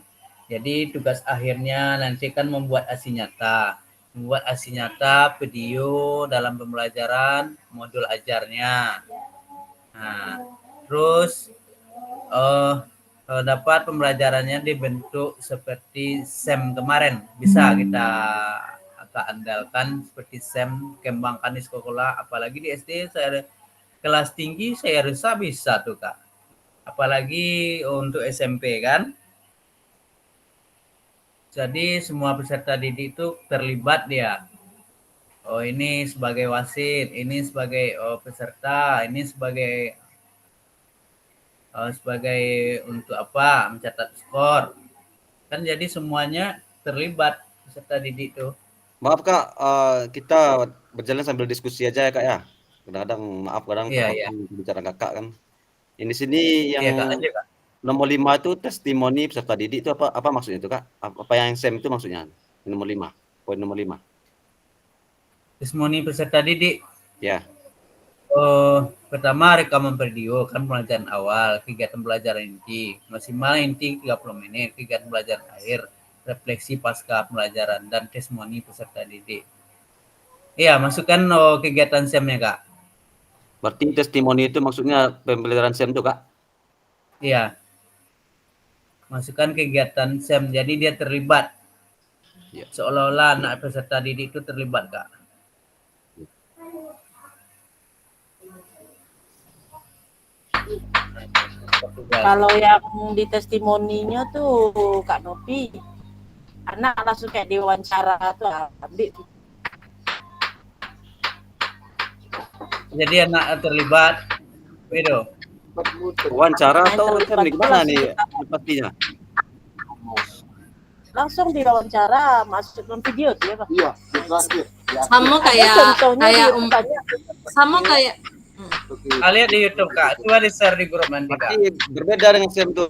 Jadi tugas akhirnya nanti kan membuat aksi nyata. membuat aksi nyata, video dalam pembelajaran, modul ajarnya. Nah, terus dapat pembelajarannya dibentuk seperti SEM kemarin, bisa kita andalkan seperti SEM, kembangkan di sekolah, apalagi di SD saya kelas tinggi saya rasa bisa tuh Kak. Apalagi untuk SMP kan. Jadi semua peserta didik itu terlibat dia. Oh ini sebagai wasit, ini sebagai peserta, ini sebagai untuk apa? Mencatat skor. Kan jadi semuanya terlibat peserta didik itu. Maaf Kak, kita berjalan sambil diskusi aja ya Kak ya. Kadang-kadang maaf kadang Iya. bicara Kakak kan. Ini sini yang Iya Kak, lanjut Kak. nomor 5 itu testimoni peserta didik itu apa maksudnya itu Kak? Apa yang SEM itu maksudnya? Nomor 5, poin nomor 5. Testimoni peserta didik. Ya. Pertama rekaman video kan pembelajaran awal, kegiatan belajar inti, maksimal inti 30 menit, kegiatan belajar akhir, refleksi pasca pembelajaran, dan testimoni peserta didik. Iya, masukkan kegiatan SEM-nya Kak. Berarti testimoni itu maksudnya pembelajaran SEM itu Kak? Iya. Masukkan kegiatan SEM, jadi dia terlibat. Ya. Seolah-olah anak peserta didik itu terlibat Kak. Kalau yang di testimoninya tuh Kak Nopi, anak langsung kayak diwawancara tuh ambil. Jadi anak terlibat, itu. Wawancara atau terlibat SEM gimana langsung nih kita- pastinya? Langsung diwawancara, masuk dalam video tuh ya Pak. Iya, Sama kayak Contohnya kayak di depannya. sama kayak Lihat di YouTube Kak, coba di share di grup nanti Kak. Berarti berbeda dengan SEM itu.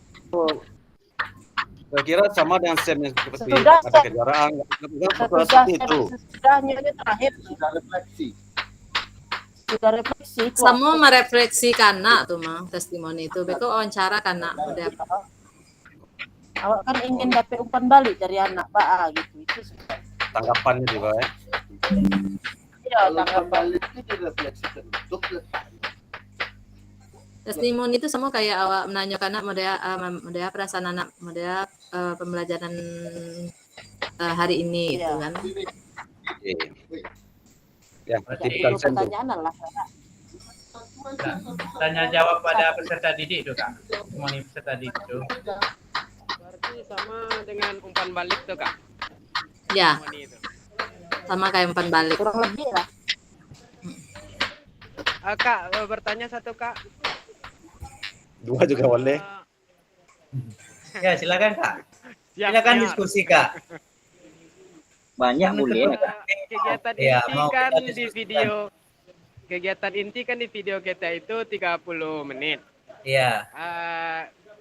Saya kira sama dengan SEM yang seperti Sudah, ada Seth. kejuaraan, Sudah seperti itu. sesudahnya ini terakhir sudah refleksi. itu. sama merefleksi kana tuh mah testimoni itu beko wawancara kana udah Awak kan ingin dapat umpan balik dari anak Pak gitu. Itu sudah. Tanggapannya juga ya. Iya, tanggapan. testimoni itu sama kayak awak menanyakan anak modea perasaan anak modea pembelajaran hari ini gitu Iya. kan. Iya. Ya, berarti Jadi bukan SEM tuh. pertanyaan lah. Tanya jawab pada peserta didik itu Kak. Testimoni peserta didik itu. Berarti sama dengan umpan balik tuh Kak. Ya, Testimoni itu. sama kayak umpan balik. Kurang lebih lah. Kak, bertanya satu Kak. Dua juga boleh. Ya silakan Kak. Siap, Silakan Senior. diskusi Kak. Banyak boleh. Kegiatan Iya, inti mau kan kita di video kegiatan inti kan di video kita itu 30 menit. Iya.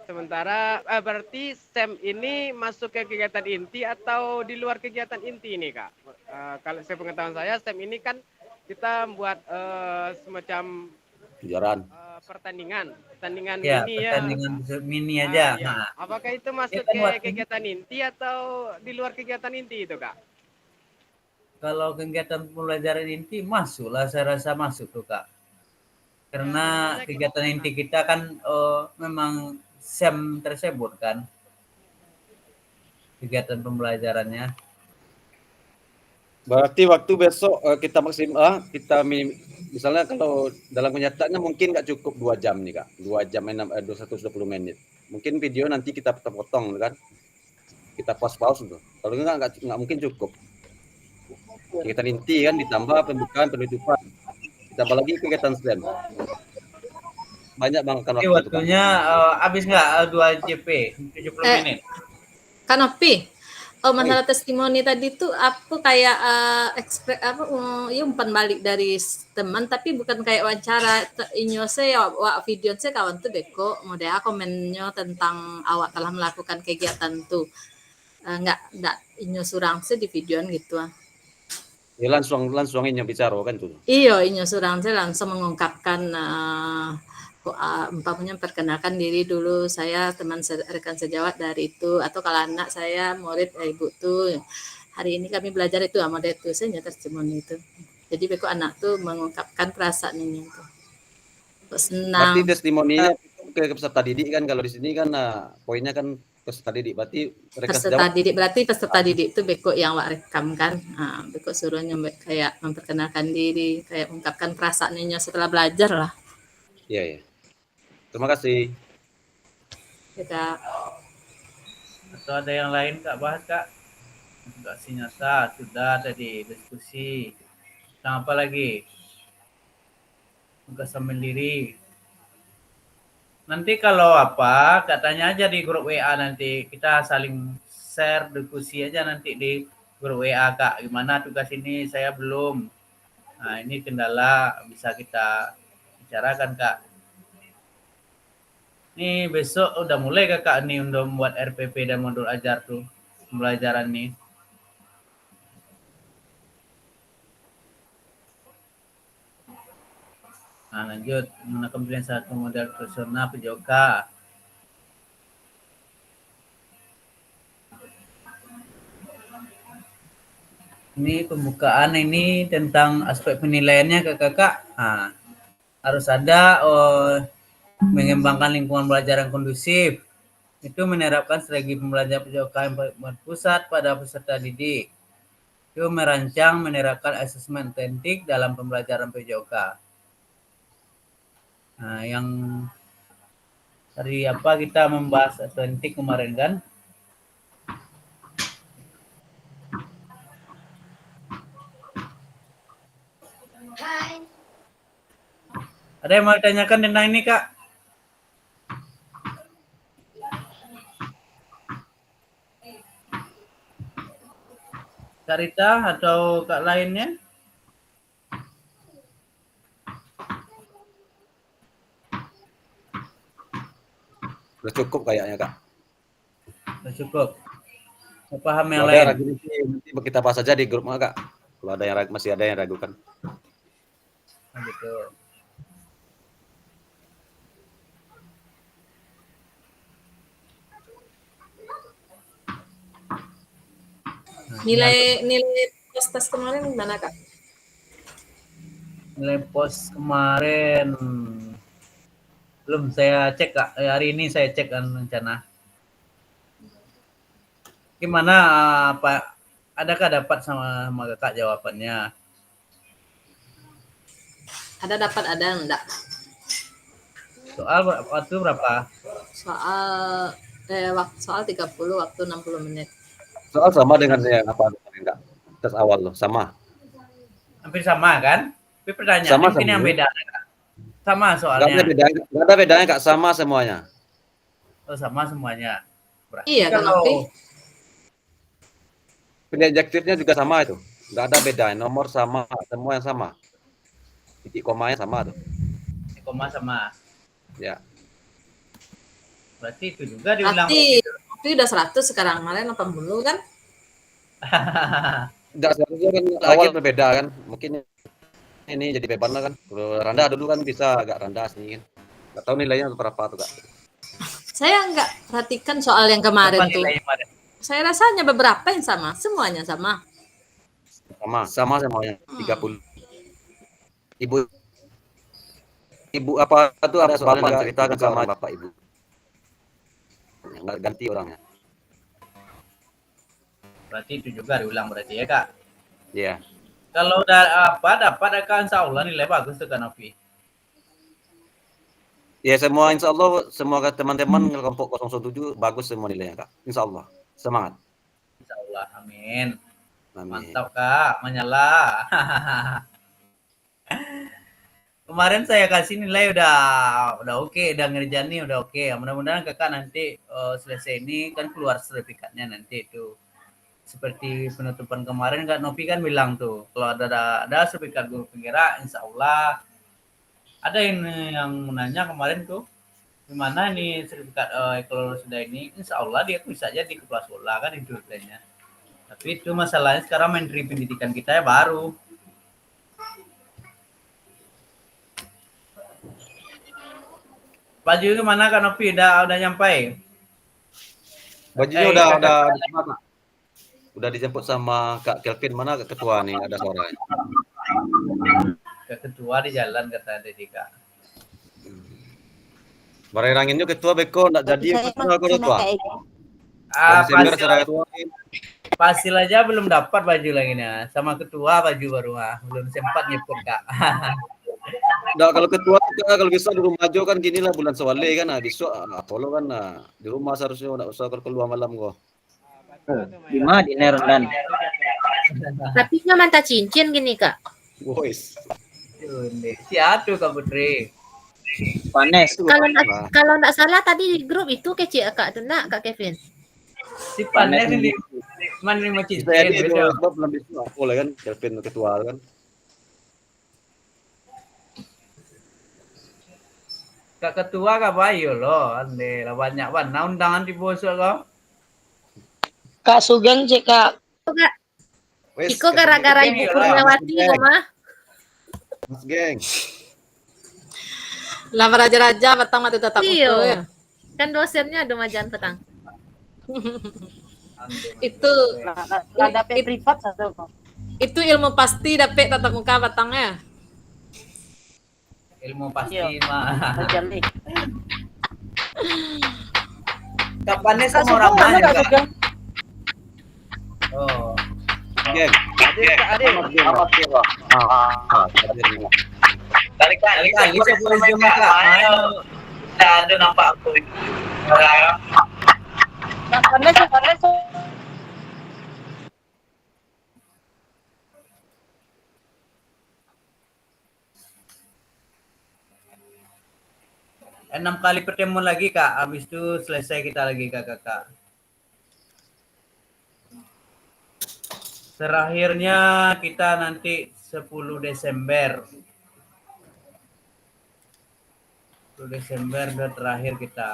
Sementara berarti SEM ini masuk ke kegiatan inti atau di luar kegiatan inti ini Kak? Kalau saya pengetahuan saya SEM ini kan kita membuat semacam Kejuaraan. pertandingan Ya, mini ya. pertandingan mini aja. Iya. Nah, Apakah itu masuk Kita buat- ke kegiatan inti atau di luar kegiatan inti itu Kak? kalau kegiatan pembelajaran inti masuk lah, saya rasa masuk tuh Kak. Karena kegiatan inti kita kan memang SEM tersebut kan. Kegiatan pembelajarannya. Berarti waktu besok kita maksimal, misalnya kalau dalam kenyataannya mungkin nggak cukup 2 jam nih Kak. 2 jam 120 menit. Mungkin video nanti kita potong kan. Kita pause tuh. Kalau nggak mungkin cukup. Kegiatan inti kan ditambah pembukaan, penutupan. Ditambah lagi kegiatan SEM. Banyak banget kan Jadi waktu itu, Kak. waktunya habis nggak 2 JP 70 menit. Kanopi. Oh, masalah testimoni tadi tuh aku kayak ya umpan balik dari teman tapi bukan kayak wawancara inyo saya video saya kawan tuh beko model komennya tentang awak telah melakukan kegiatan tuh enggak inyo surang saya di videoan gitu. Ya langsung ini yang bicara kan tuh. Iya, inyo surang saya langsung mengungkapkan umpamanya perkenalkan diri dulu saya teman rekan sejawat dari itu atau kalau anak saya murid ibu tuh hari ini kami belajar itu model tulisannya testimoni itu. Jadi beko anak tuh mengungkapkan perasaannya itu. Senang. Berarti testimoninya ke peserta didik kan, kalau di sini kan poinnya kan peserta didik. Berarti mereka Peserta didik itu beko yang wak rekam kan. Nah, beko suruh nyampe kayak memperkenalkan diri, kayak mengungkapkan perasaannya setelah belajar lah. Iya, iya. Terima kasih. Kita Atau ada yang lain Kak bahas Kak? Untuk aksi nyata sudah tadi diskusi. Tentang apa lagi? Tugas mandiri. Nanti kalau apa, katanya aja di grup WA nanti kita saling share diskusi aja nanti di grup WA Kak. Gimana tugas ini saya belum. Nah, ini kendala bisa kita bicarakan Kak. Nih besok udah mulai Kakak nih untuk membuat RPP dan modul ajar tuh pembelajaran nih. Nah, lanjut menggunakan pilihan satu model persona PJOK. Ini pembukaan ini tentang aspek penilaiannya ke Kakak. Nah, harus ada mengembangkan lingkungan belajar yang kondusif. Itu menerapkan strategi pembelajaran PJOK yang berpusat pada peserta didik. Itu merancang menerapkan asesmen autentik dalam pembelajaran PJOK. Nah, yang hari apa kita membahas autentik kemarin kan? Ada yang mau ditanyakan tentang ini Kak? Kak Rita atau Kak lainnya? Udah cukup kayaknya Kak. Sudah cukup. Mau paham yang Kalau ada lain? ragu nanti kita bahas aja di grup Kak. Kalau ada yang masih ada yang ragukan. Nah, gitu. Nah, nilai pos tes kemarin gimana Kak? nilai pos kemarin belum saya cek Kak. Hari ini saya cek kan rencana. Gimana apa adakah dapat sama Kakak jawabannya? Ada dapat ada enggak? Soal waktu berapa? Soal 30 waktu 60 menit. Soal sama dengan yang apa Kak? Tes awal loh, sama. Hampir sama kan? Tapi pertanyaan Sama, mungkin sama. yang beda Kak. Sama Nggak soalnya. ada bedanya Kak, sama semuanya. Oh, sama semuanya. Berarti Iya kan, Novi? Pilih adjektifnya juga sama itu. Nggak ada beda, nomor sama, semua yang sama. Titik komanya sama tuh. Koma sama. Ya. Berarti itu juga diulang. Berarti udah 100 sekarang, kemarin 80 kan? Enggak, seharusnya kan awal berbeda kan. Mungkin ini jadi beban lah kan. Kalau rendah dulu kan bisa agak rendah sini kan. Nggak tahu nilainya berapa tuh Kak. Saya nggak perhatikan soal yang kemarin Apa tuh. nilai kemarin? Saya rasanya beberapa yang sama, semuanya sama. Sama semuanya, 30. Ibu apa tuh ada soal yang cerita kan sama Bapak Ibu. Nggak ganti orangnya. Berarti itu juga diulang berarti ya Kak. Iya. Kalau dapat akan insya Allah nilai bagus tuh Kak Novi. Ya semua insya Allah semua teman-teman kelompok 017 bagus semua nilainya Kak. Insya Allah. Semangat. Insya Allah. Amin. Amin. Mantap Kak. Menyala. Kemarin saya kasih nilai udah oke, udah ngerjain nih udah oke. Mudah-mudahan Kakak nanti selesai ini kan keluar sertifikatnya nanti itu. Seperti penutupan kemarin Kak Novi kan bilang tuh, kalau ada sertifikat guru penggerak, insya Allah. Ada yang menanya kemarin tuh, gimana nih sertifikat kalau sudah ini, insya Allah dia bisa jadi kepala sekolah kan itu katanya. Tapi itu masalahnya sekarang Menteri Pendidikan kita ya baru. Baju gimana Kak Novi? Udah nyampai? Bajunya udah Udah dijemput sama Kak Kelvin, mana Kak Ketua nih, ada suaranya. Ke ketua di jalan kata tadi Kak. Barang juga Ketua Beko nggak jadi Saya Ketua masih Ketua. kayak Desember Pasil, saya ketuain. pasil aja belum dapat baju lagi nih. Sama ketua baju baru belum sempat nyeput Kak. Nggak, kalau ketua kita kalau bisa di rumah aja kan gini lah bulan Sawale kan, nah besok Apollo kan, di rumah seharusnya nggak usah keluar malam kok. Lima di Nerondan. Tapi nggak manta cincin gini kak. Boys. Siapa Kak Putri? Panes. Kalau nggak salah tadi di grup itu kecil kak tuh nak kak Kevin. Si Panes ini menerima Saya cincin ini beda. sebab belum bisa Apollo kan, Kelvin ketua kan. Kak ketua Kak Bayu loh, ande lah banyak warna undangan di bosok kau. Kak Sugeng cek Kak. Wes, Iko gara-gara Kevin, ibu iya, Kurniawati Mas kok mah. Mas geng. Lah raja-raja petang mati tetap Iya. utuh ya. Kan dosennya ada majan petang. Itu ada privat satu kok. itu ilmu pasti dapet tatap muka petangnya. Ilmu pasti Iya. mah. Jadi Kak Panes Kak sama Sugeng orang mana mana Kak Kak? Sugeng? Oh. Geng. Adil. Kali-kali saya boleh jumpa Kak. Tidak ada nampak aku. Kak Panes. Enam kali pertemuan lagi Kak. Habis itu selesai kita lagi Kakak. Terakhirnya kita nanti 10 Desember. 10 Desember udah terakhir kita.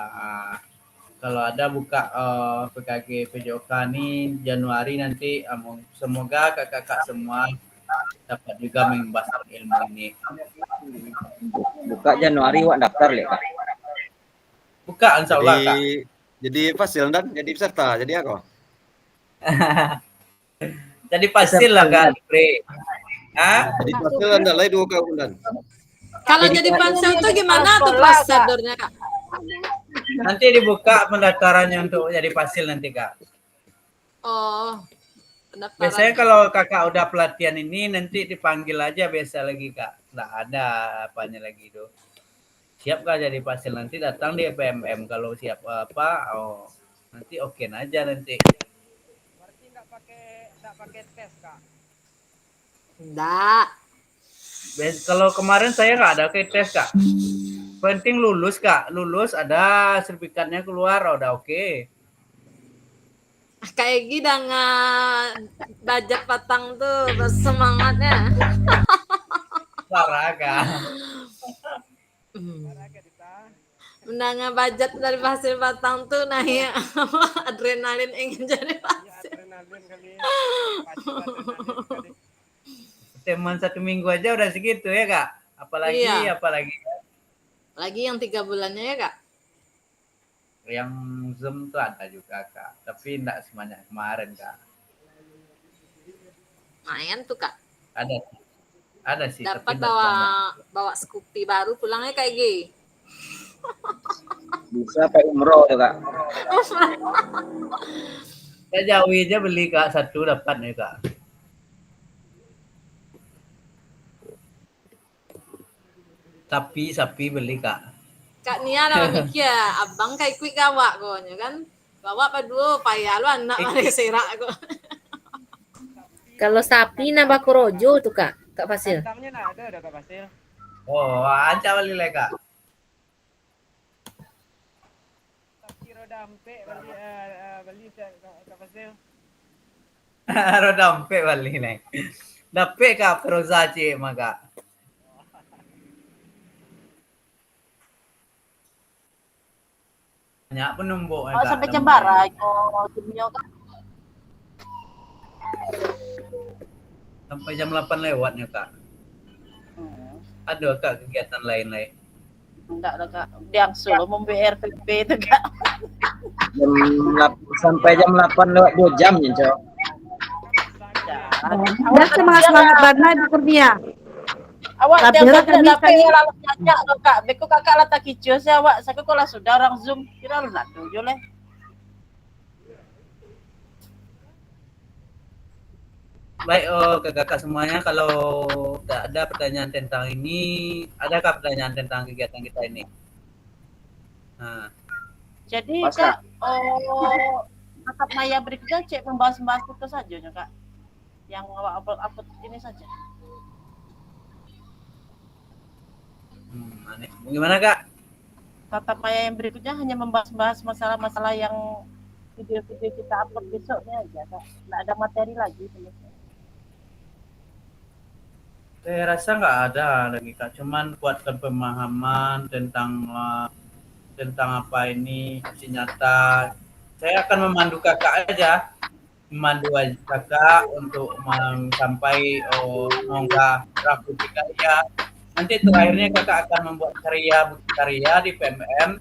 Kalau ada buka PKG PJOK nih Januari nanti, semoga kakak-kakak semua dapat juga mengimbas ilmu ini. Buka Januari wak daftar le Kak. Buka insya Allah Kak. Jadi fasil dan jadi peserta, jadi apa? Jadi pasti lah Kak. Jadi fasil anda lain 2 tahun dan. Kalau jadi pansel tuh gimana tuh prosedurnya Kak? Nanti dibuka pendaftarannya untuk jadi pasil nanti Kak. Oh, pendaftaran. Biasanya kalau kakak udah pelatihan ini nanti dipanggil aja biasa lagi Kak. Nggak ada apanya lagi tuh. Siap Kak jadi pasil nanti datang di PMM. Kalau siap nanti oke aja nanti. Berarti nggak pakai tes kak. Enggak. Kalau kemarin saya nggak ada kayak tes Kak. Penting lulus Kak. Lulus ada sertifikatnya keluar udah oke. Kayak gini dengan bajak patang tuh semangatnya. Parah Kak. Mendengar budget dari pasir patang tuh naik adrenalin ingin jadi pasir. Adrenalin kali. Adrenalin kali. Teman 1 minggu aja udah segitu ya Kak. Apalagi Iya. Lagi yang 3 bulannya ya Kak. Yang Zoom tuh ada juga Kak. Tapi enggak sebanyak kemarin Kak. Lumayan tuh Kak. Ada sih. Dapat tapi enggak sebanyak. bawa Scoopy baru pulangnya kayak gini. Bisa pakai umroh tuh Kak. Saya jauh aja beli Kak. 1 dapat nih Kak. Sapi beli Kak. Kak Nia nama mikir, abang kayak quick gawak konya kan. Bawa padu payah lu anak mana serak kok. Kalau sapi nambah korojo tuh kak Fasil. Hitamnya ada udah kak Fasil. Oh, aja beli lah Kak. Sapi roda ampe beli kak Fasil. Roda ampe bali nih. Dapat Kak perosa cik maka. Banyak penumbuk Oh, sampai Jembara itu timnya Kak. Sampai jam 8 lewatnya Kak. Ada Kak kegiatan lain-lain? Enggak ada Kak. Yang solo memBRPP itu Kak. Sampai jam 8 lewat 2 jam ya Cok. Awak semangat Bana di Kurnia. Awak Tapi tiap lah hari kami ada apa kami- yang lalu nanya lo kak. Beko kakak lah tak kicau sih awak. Saya kalau sudah orang zoom kira lu nak tuju leh. Baik, kakak semuanya, kalau tak ada pertanyaan tentang ini, adakah pertanyaan tentang kegiatan kita ini? Nah, Jadi Mas, kak, tatap maya berikutnya cek membahas-bahas itu saja ya kak. Yang awak upload ini saja. aneh. Gimana kak? Tatap maya yang berikutnya hanya membahas-bahas masalah-masalah yang video-video kita upload besoknya aja kak. Nggak ada materi lagi. Saya rasa nggak ada lagi kak, cuman kuatkan pemahaman tentang apa ini aksi nyata. Saya akan memandu kakak aja, kakak untuk sampai mengunggah draft bukti karya. Nanti terakhirnya kakak akan membuat bukti karya di PMM.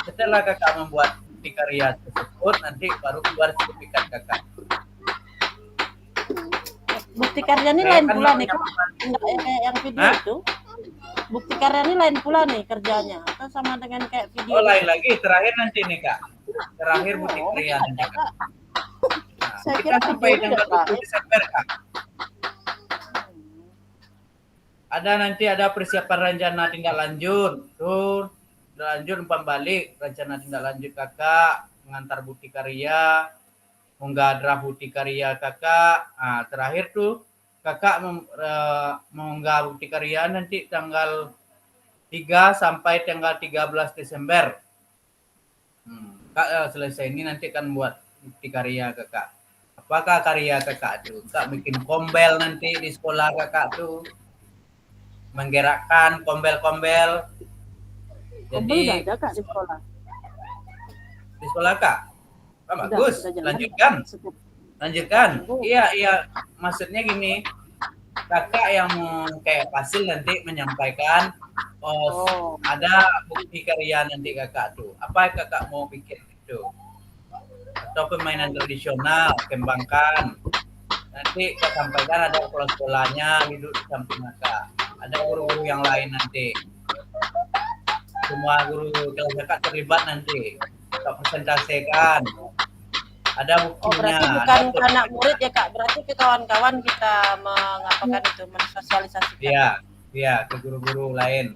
Setelah kakak membuat bukti karya tersebut, nanti baru keluar sertifikat kakak. Bukti karya ini lain pula nih kak. Enggak kayak yang video itu. Bukti karya ini lain pula nih kerjanya. Atau sama dengan kayak video. Oh, lain lagi. Terakhir nanti nih kak. Terakhir bukti karya nanti kak. Nah, Saya kita kira sampai video tanggal juga, 20 Desember kak. Nanti ada persiapan rencana tindak lanjut. Tuh, lanjut umpan balik. Rencana tindak lanjut kakak. Mengantar bukti karya. Mengunggah draft bukti karya kakak. Nah, terakhir tuh kakak mengunggah bukti karya nanti tanggal 3 sampai tanggal 13 Desember. Kak selesai ini nanti akan buat bukti karya kakak. Apakah karya kakak tuh? Kak bikin kombel nanti di sekolah kakak tuh. Menggerakkan kombel-kombel. Jadi Jadi ada kak di sekolah. di sekolah kak. Oh, bagus. Sudah jalan. Lanjutkan. Lanjutkan. Iya. Maksudnya gini. Kakak yang kayak Fasil nanti menyampaikan ada bukti karya nanti kakak tuh. Apa yang kakak mau bikin itu? Atau permainan tradisional, kembangkan. Nanti kakak sampaikan ada sekolahnya duduk di samping kakak. Ada guru-guru yang lain nanti. Semua guru kelas kakak terlibat nanti. Kakak presentasikan. Ada buktinya. Berarti bukan ke anak murid ya kak. Berarti ke kawan-kawan kita mengapakan itu, mensosialisasikan. Iya, ke guru-guru lain.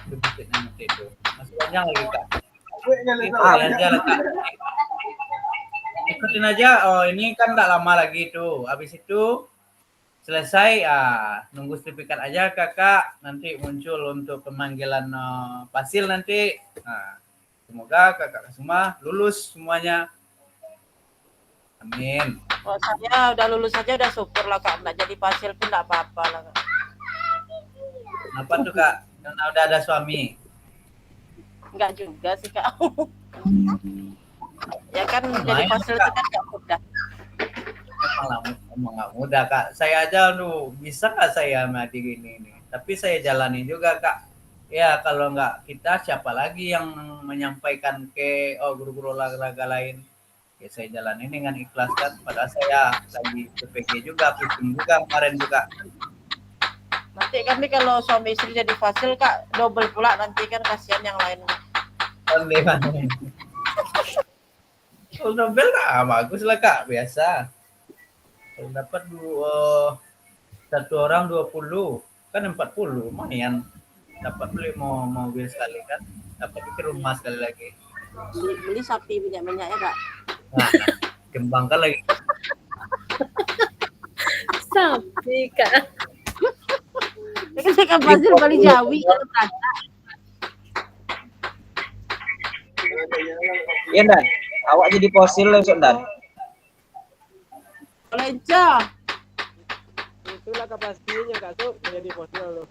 Itu buktinya nanti itu. Masih banyak lagi kak. Itu aja lah kak. Ikutin aja. Oh ini kan nggak lama lagi tuh. Habis itu selesai. Nunggu sertifikat aja kakak. Nanti muncul untuk pemanggilan Fasil nanti. Semoga kakak semua lulus semuanya. Amin. Oh, saya udah lulus aja udah syukur lah kak. Nggak jadi Fasil pun nggak apa-apa lah kak. Kenapa tuh kak? Karena udah ada suami. Enggak juga sih kak. Ya kan jadi Fasil itu kan nggak mudah. Emang nggak mudah kak. Saya aja bisa nggak saya mati gini nih. Tapi saya jalani juga kak. Ya kalau nggak kita siapa lagi yang menyampaikan ke guru-guru olahraga lain. Ya saya jalani dengan ikhlas kan. Padahal saya lagi PPG juga, pusing juga kemarin juga. Nanti kami kalau suami istri jadi Fasil kak double pula nanti kan kasihan yang lain. Kalau Nobel bagus lah kak, biasa. Kalau dapat satu orang 20, kan 40, lumayan. Dapat beli mau mobil sekali kan, dapat bikin rumah sekali lagi. Beli sapi minyak ya kak. Nah, kembangkan lagi. Sapi kak. Ya kan Fasil Bali Jawi kan terasa. Iya Dan, awak jadi fosil besok Dan. Lenca. Itulah kepastiannya kak tuh menjadi fosil lo.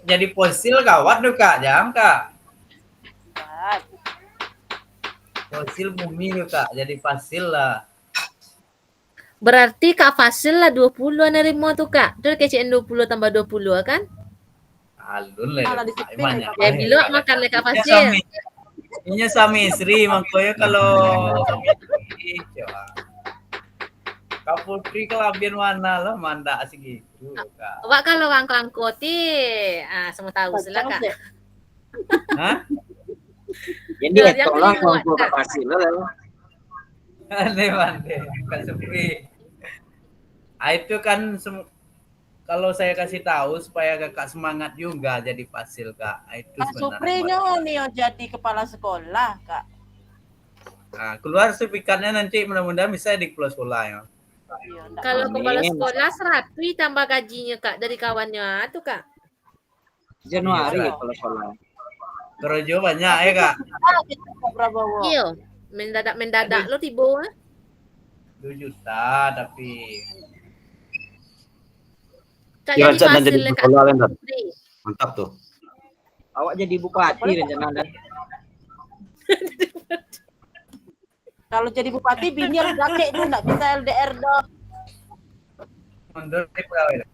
Jadi fosil kawat tuh kak, jangan kak. Fosil bumi tuh kak, jadi fosil lah. Berarti Kak Fasil lah 20 nerimo tuh Kak. Terus kecil 20 tambah 20 kan? Alun lah. Ya dulu makan le Kak Fasil. Ini suami istri, makanya kalau Kak Putri kelabian mana lah manda segitu Kak. Wak kalau angkoti, semua tahu sila Kacang Kak. sih. Hah? Jadi Yang tolong kedua, kalau Kak. kasih lah. Aneh Kak Supri. Itu kan kalau saya kasih tahu supaya kakak semangat juga jadi pasil Kak. Itu Kak Supri sebenarnya. nih jadi kepala sekolah Kak. Nah, keluar sertifikatnya nanti mudah-mudahan bisa di kepala sekolah ya. Iya, ndak Kalau kepala Amin. sekolah 100 tambah gajinya Kak dari kawannya tuh Kak. Januari Iya, kalau salah. Kerja banyak ya Kak. kita Pak Prabowo. Iya, mendadak lo tiba. 2 juta tapi Kak Kira jadi rencana jadi fasil Kak. sekolah kan. Mantap tuh. Awak jadi bupati rencana dan Kalau jadi bupati bini harus kakek itu ndak bisa LDR dong. mundur di pegawai.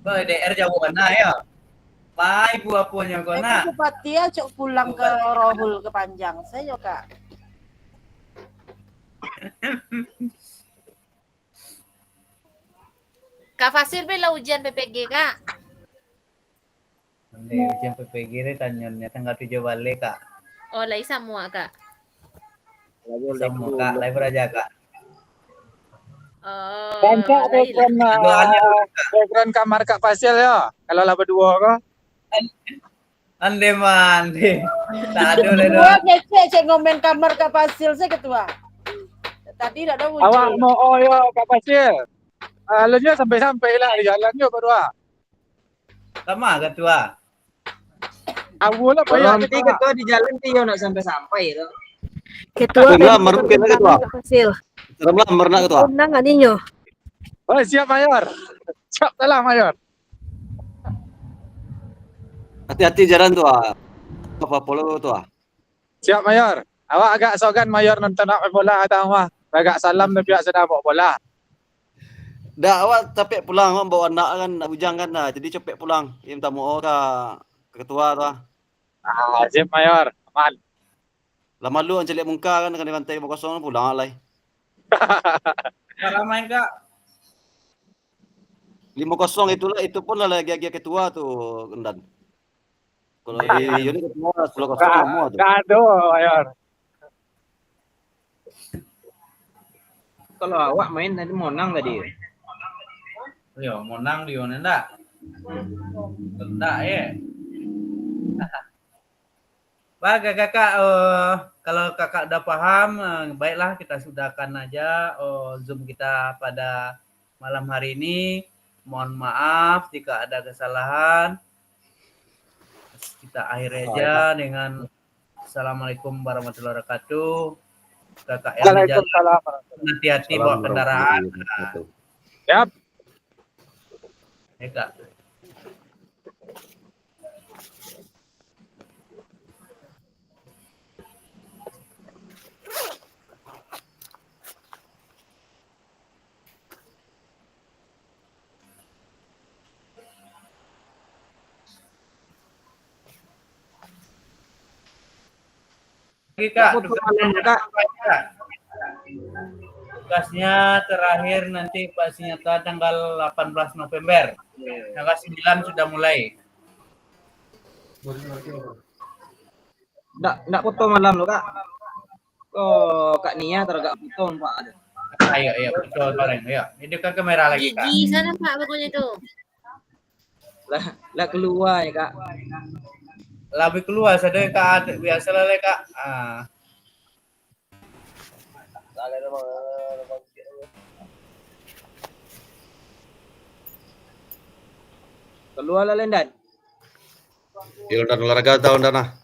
Boy, DR jauh mana ya? Mai buah punya kona. Bupati ya cok pulang ke Rohul ke Panjang saya Kak. Kak Fasil bela ujian PPG Kak. Nanti ujian PPG ini tanyanya tanggal 7 balik Kak. Oh, lai semua Kak. Sama Kak, live aja Kak. Oh, Bancak lai lah. Doanya background kamar Kak Fasil ya. Kalau lah berdua kok. ande mandi. Tak ada le Ketua ngecek cek ngomen kamar Kak Fasil saya ketua. Tadi tidak ada wujud. Awak mau ya Kak Fasil. Lalunya sampai-sampai lah di jalannya berdua. Sama ketua. Awal lah payah nanti ketua di jalan Tio nak sampai-sampai itu. Ketua Lamar mungkin lagi ketua. Hasil. Lamar nak ketua. Undang nggak ninyo? Oh, siap Mayor. Siap telah Mayor. Hati-hati jalan tuh. Apa polo tuh. Siap Mayor. Awak agak sogan Mayor nonton nak main bola atau mah. Agak salam dan pihak sedang bawa bola. Dah awak capek pulang awak bawa anak kan nak bujang kan dah. Jadi capek pulang. Ia minta mau ke ketua tuh. Siap Mayor. Aman. Lama lu ancelik muka kan kena rantai kosong pulang alai. Para main Kak. 5-0 itulah itu pun lah lagi ketua tuh Kendan. Kalau di Yuni ketua 10-0 semua tuh. Kado Mayor. Kalau awak main tadi monang tadi. Yo, menang di mana ndak? Enggak ya. Baik kakak, kalau kakak udah paham, baiklah kita sudahkan aja Zoom kita pada malam hari ini. Mohon maaf jika ada kesalahan. Kita akhiri aja dengan Assalamualaikum warahmatullahi wabarakatuh. Kakak yang di jalan, hati-hati bawa kendaraan. Siap. Ya Kak. Lagi Kak, tugasnya terakhir nanti Pak Sinyata tanggal 18 November. Tanggal 9 sudah mulai. Ndak foto malam lo Kak. Oh, Kak Nia teragak foto Pak. Ayo, betul bareng. Ayo, hidupkan kamera lagi Kak. Gigi sana Kak pokoknya tuh. Lah keluar ya Kak. Lebih keluar saja Kak, biasa lah Kak. Keluar lah Lendan. Ya udah olahraga tahun dana.